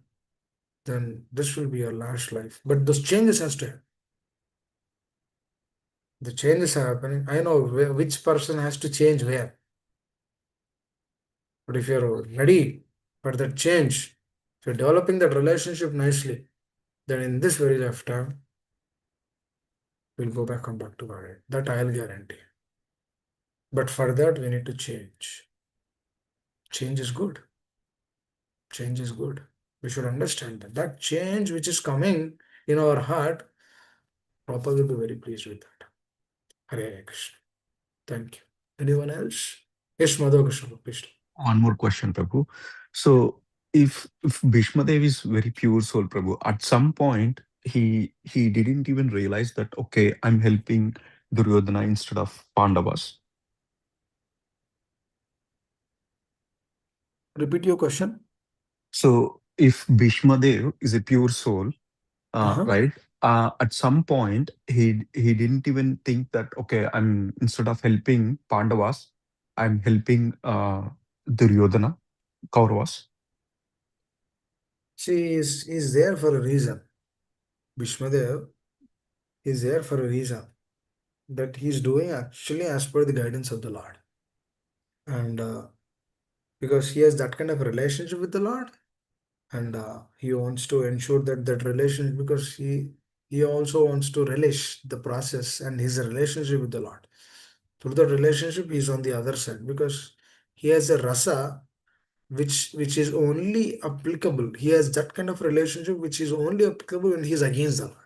then this will be your last life. But those changes has to happen. The changes are happening. I know which person has to change where. But if you're ready for that change, if you're developing that relationship nicely, then in this very lifetime, we'll go back and back to God. That I'll guarantee. But for that, we need to change. Change is good. Change is good. We should understand that. That change which is coming in our heart, Prabhupada will be very pleased with that. Hare Krishna. Thank you. Anyone else? Yes, Madhav Krishna, please. One more question, Prabhu. So, if Bhishma Dev is very pure soul, Prabhu, at some point he didn't even realize that okay, I'm helping Duryodhana instead of Pandavas. Repeat your question. So, if Bhishma Dev is a pure soul, Uh-huh. right? At some point he didn't even think that okay, I'm instead of helping Pandavas, I'm helping Duryodhana, Kauravas. See, is there for a reason. Bhishmadev is there for a reason. that he's doing actually as per the guidance of the Lord. And because he has that kind of relationship with the Lord, and he wants to ensure that that relationship, because he also wants to relish the process and his relationship with the Lord. Through the relationship, he's on the other side because he has a rasa which is only applicable. He has that kind of relationship which is only applicable when he is against the Lord.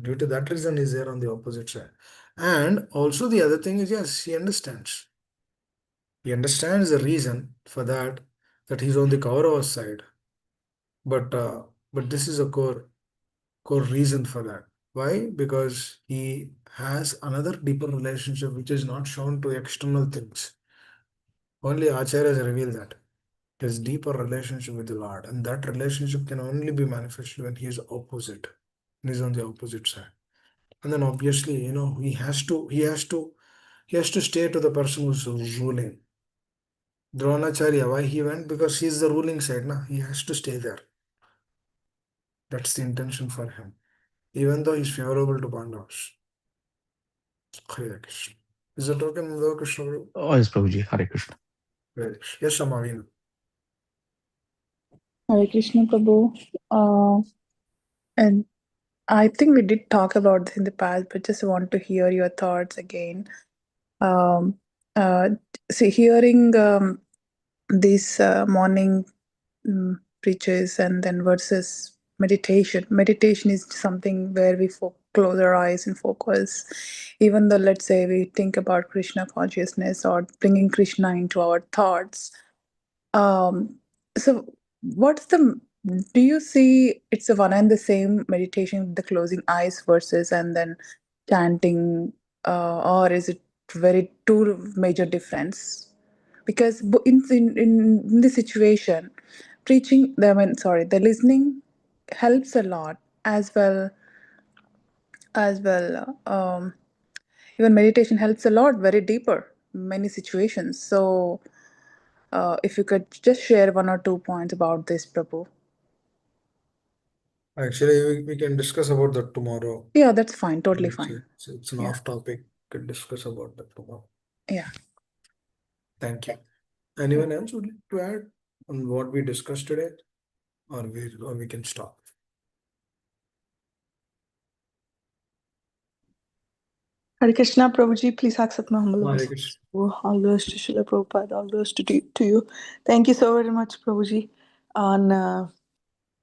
Due to that reason, he's there on the opposite side. And also the other thing is, yes, he understands. He understands the reason for that, that he's on the Kaurava side. But this is a core reason for that. Why? Because he has another deeper relationship which is not shown to external things. Only Acharyas reveal that. His deeper relationship with the Lord, and that relationship can only be manifested when he is opposite. He is on the opposite side. And then obviously, he has to stay to the person who's ruling. Dronacharya, why he went? Because he's the ruling side, na? He has to stay there. That's the intention for him. Even though he's favorable to Pandavas. Hare Krishna. Is that okay, Nanda Krishna Guru? Oh, yes, Prabhuji. Hare Krishna. Very good. Yes, Amavina. Hare Krishna Prabhu. And I think we did talk about this in the past, but just want to hear your thoughts again. Um, uh, See, hearing these morning preaches and then versus meditation. Meditation is something where we close our eyes and focus. Even though, let's say, we think about Krishna consciousness or bringing Krishna into our thoughts. So, what's the do you see it's a one and the same meditation, the closing eyes versus and then chanting, or is it very two major difference? Because in this situation, preaching, the listening helps a lot as well. Even meditation helps a lot, very deeper, many situations. So, if you could just share one or 2 points about this, Prabhu. Actually, we can discuss about that tomorrow. Yeah, that's fine. Totally fine. It's an Yeah. off topic. We can discuss about that tomorrow. Yeah. Thank you. Anyone else would like to add on what we discussed today? Or we can stop. Hare Krishna, Prabhuji, please accept my humble Hare obeisance. Krishna. All those to Srila Prabhupada, all those to you. Thank you so very much, Prabhuji,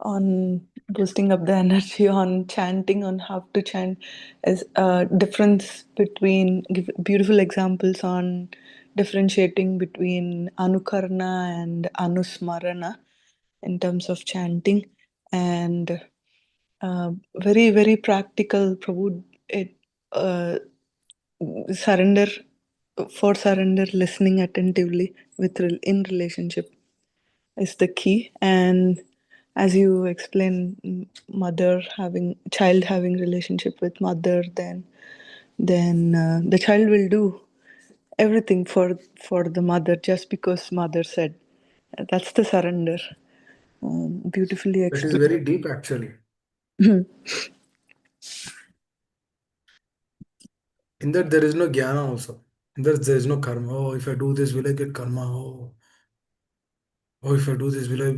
on boosting up the energy, on chanting, on how to chant, as a difference between, give beautiful examples on differentiating between anukarna and anusmarana in terms of chanting, and very, very practical, Prabhu. It surrender surrender, listening attentively in relationship is the key. And as you explain, child having relationship with mother, then the child will do everything for the mother just because mother said. That's the surrender. Beautifully That is explained. very deep actually. In that there is no jnana also. In that there is no karma. Oh, if I do this, will I get karma? Oh, if I do this, will I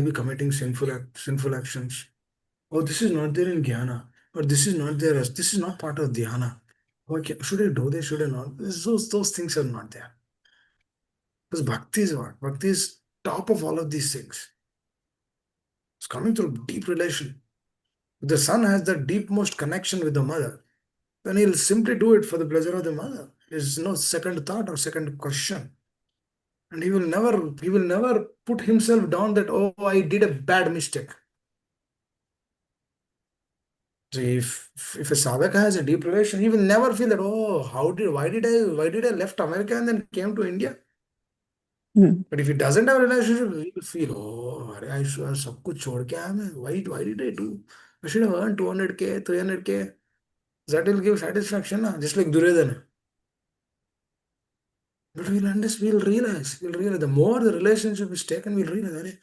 be committing sinful actions? Oh, this is not there in jnana. Or this is not there. This is not part of dhyana. Okay, should I do this? Should I not? Those things are not there. Because bhakti is what? Bhakti is top of all of these things. It's coming through deep relation. If the son has the deepmost connection with the mother, then he'll simply do it for the pleasure of the mother. There's no second thought or second question. And he will never put himself down that, oh, I did a bad mistake. So if a sadhaka has a deep relation, he will never feel that, oh, why did I left America and then came to India? But if he doesn't have a relationship, he will feel, oh, अरे, I should सब कुछ छोड़ के आया मैं. Why did I do? I should have earned 200K, 300K. That will give satisfaction, na? Just like Duryodhana. But we'll realize the more the relationship is taken, we'll realize,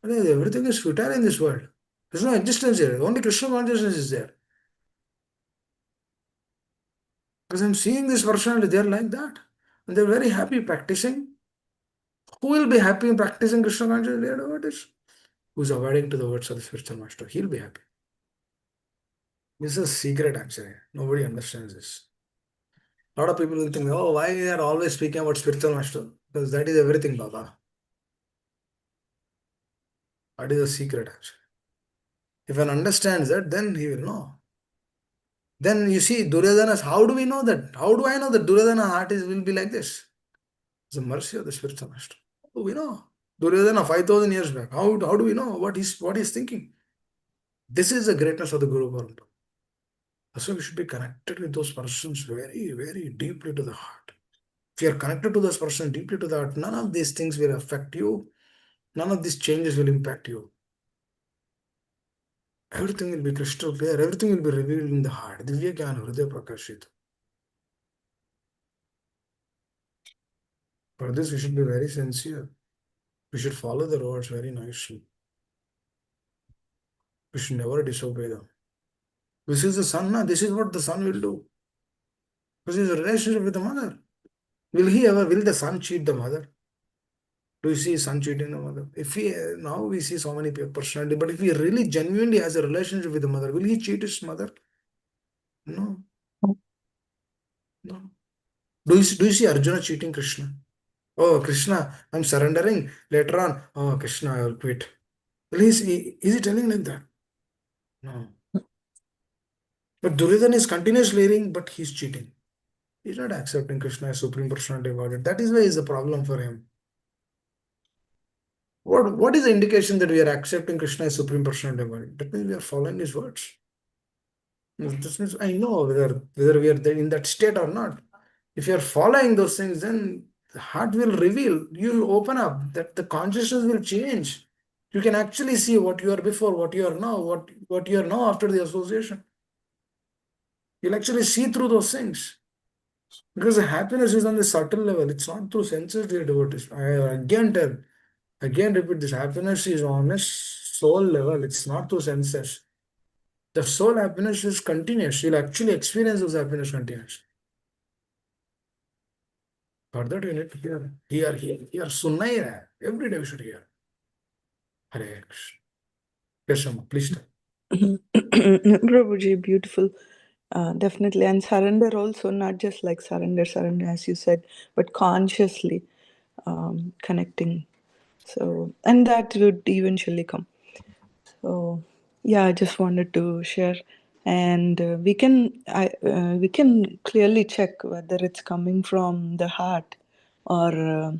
everything is futile in this world. There's no existence here. Only Krishna consciousness is there. Because I'm seeing this personality, they're like that. And they're very happy practicing. Who will be happy in practicing Krishna consciousness? They are devotees. Who's avoiding to the words of the spiritual master? He'll be happy. This is a secret actually. Nobody understands this. A lot of people will think, oh, why they are always speaking about spiritual master? Because that is everything, Baba. That is a secret actually. If one understands that, then he will know. Then you see Duryodhana's, how do we know that? How do I know that Duryodhana's heart will be like this? It's the mercy of the spiritual master. How do we know? Duryodhana 5,000 years back. How do we know what he's thinking? This is the greatness of the Guru Parampara. That's why we should be connected with those persons very, very deeply to the heart. If you are connected to those persons deeply to the heart, none of these things will affect you. None of these changes will impact you. Everything will be crystal clear. Everything will be revealed in the heart. Divya Jnana Hridaya Prakashit. For this, we should be very sincere. We should follow the words very nicely. We should never disobey them. This is the son, na? This is what the son will do. Because his relationship with the mother. Will the son cheat the mother? Do you see son cheating the mother? Now we see so many personality, but if he really genuinely has a relationship with the mother, will he cheat his mother? No. No. Do you see Arjuna cheating Krishna? Oh, Krishna, I'm surrendering. Later on, oh, Krishna, I will quit. Well, is he telling like that? No. But Duryodhana is continuously hearing, but he's cheating. He's not accepting Krishna as Supreme Personality of Godhead. That is why it's a problem for him. What is the indication that we are accepting Krishna as Supreme Personality of Godhead? That means we are following his words. This means I know whether we are in that state or not. If you are following those things, then the heart will reveal. You will open up. That the consciousness will change. You can actually see what you are before, what you are now, what you are now after the association. You'll actually see through those things. Because the happiness is on the subtle level. It's not through senses, dear devotees. I again repeat this. Happiness is on a soul level. It's not through senses. The soul happiness is continuous. You'll actually experience this happiness continuously. For that you need to hear. Sunna hi raha hai. Every day we should hear. Hare Krishna. Yes, Amma, please tell. Prabhuji, beautiful. Definitely. And surrender also, not just like surrender, as you said, but consciously connecting. So, and that would eventually come. So, yeah, I just wanted to share. And we can clearly check whether it's coming from the heart or,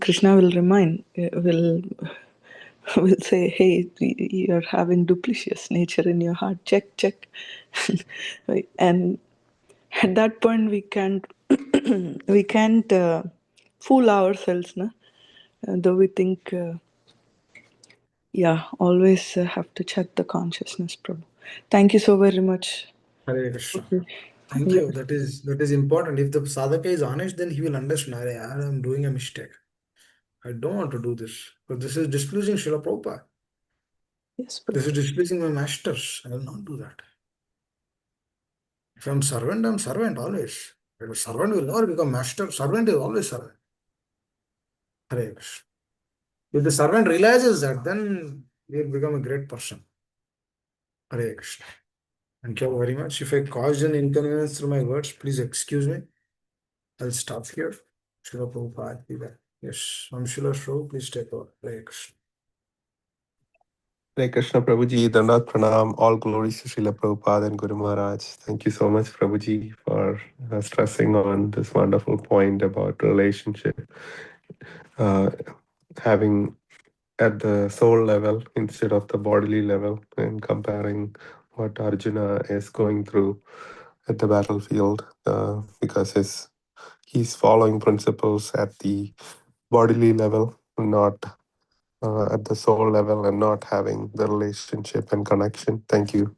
Krishna will will say, hey, you're having duplicitous nature in your heart, check. Right? And at that point we can't we can't fool ourselves, na? Though we think yeah, always have to check the consciousness, Prabhu. Thank you so very much. Hare Krishna. Okay. Thank Yeah. you. That is important. If the sadhaka is honest, then he will understand. "Arey yaar, I'm doing a mistake. I don't want to do this. But this is displeasing Srila Prabhupada. Yes, This is Prabhu. displeasing my masters. I will not do that. If I'm servant always. But a servant will never become master. Servant is always servant. Hare Krishna. If the servant realizes that, then he will become a great person. Hare Krishna. Thank you very much. If I caused an inconvenience through my words, please excuse me. I'll stop here. Srila Prabhupada be back. Yes, Srila Shro, please take over. Hare Krishna. Hare Krishna Prabhuji, Dandat Pranam, all glories to Srila Prabhupada and Guru Maharaj. Thank you so much, Prabhuji, for stressing on this wonderful point about relationship, uh, having at the soul level instead of the bodily level, and comparing what Arjuna is going through at the battlefield, because he's following principles at the bodily level, not at the soul level, and not having the relationship and connection. Thank you.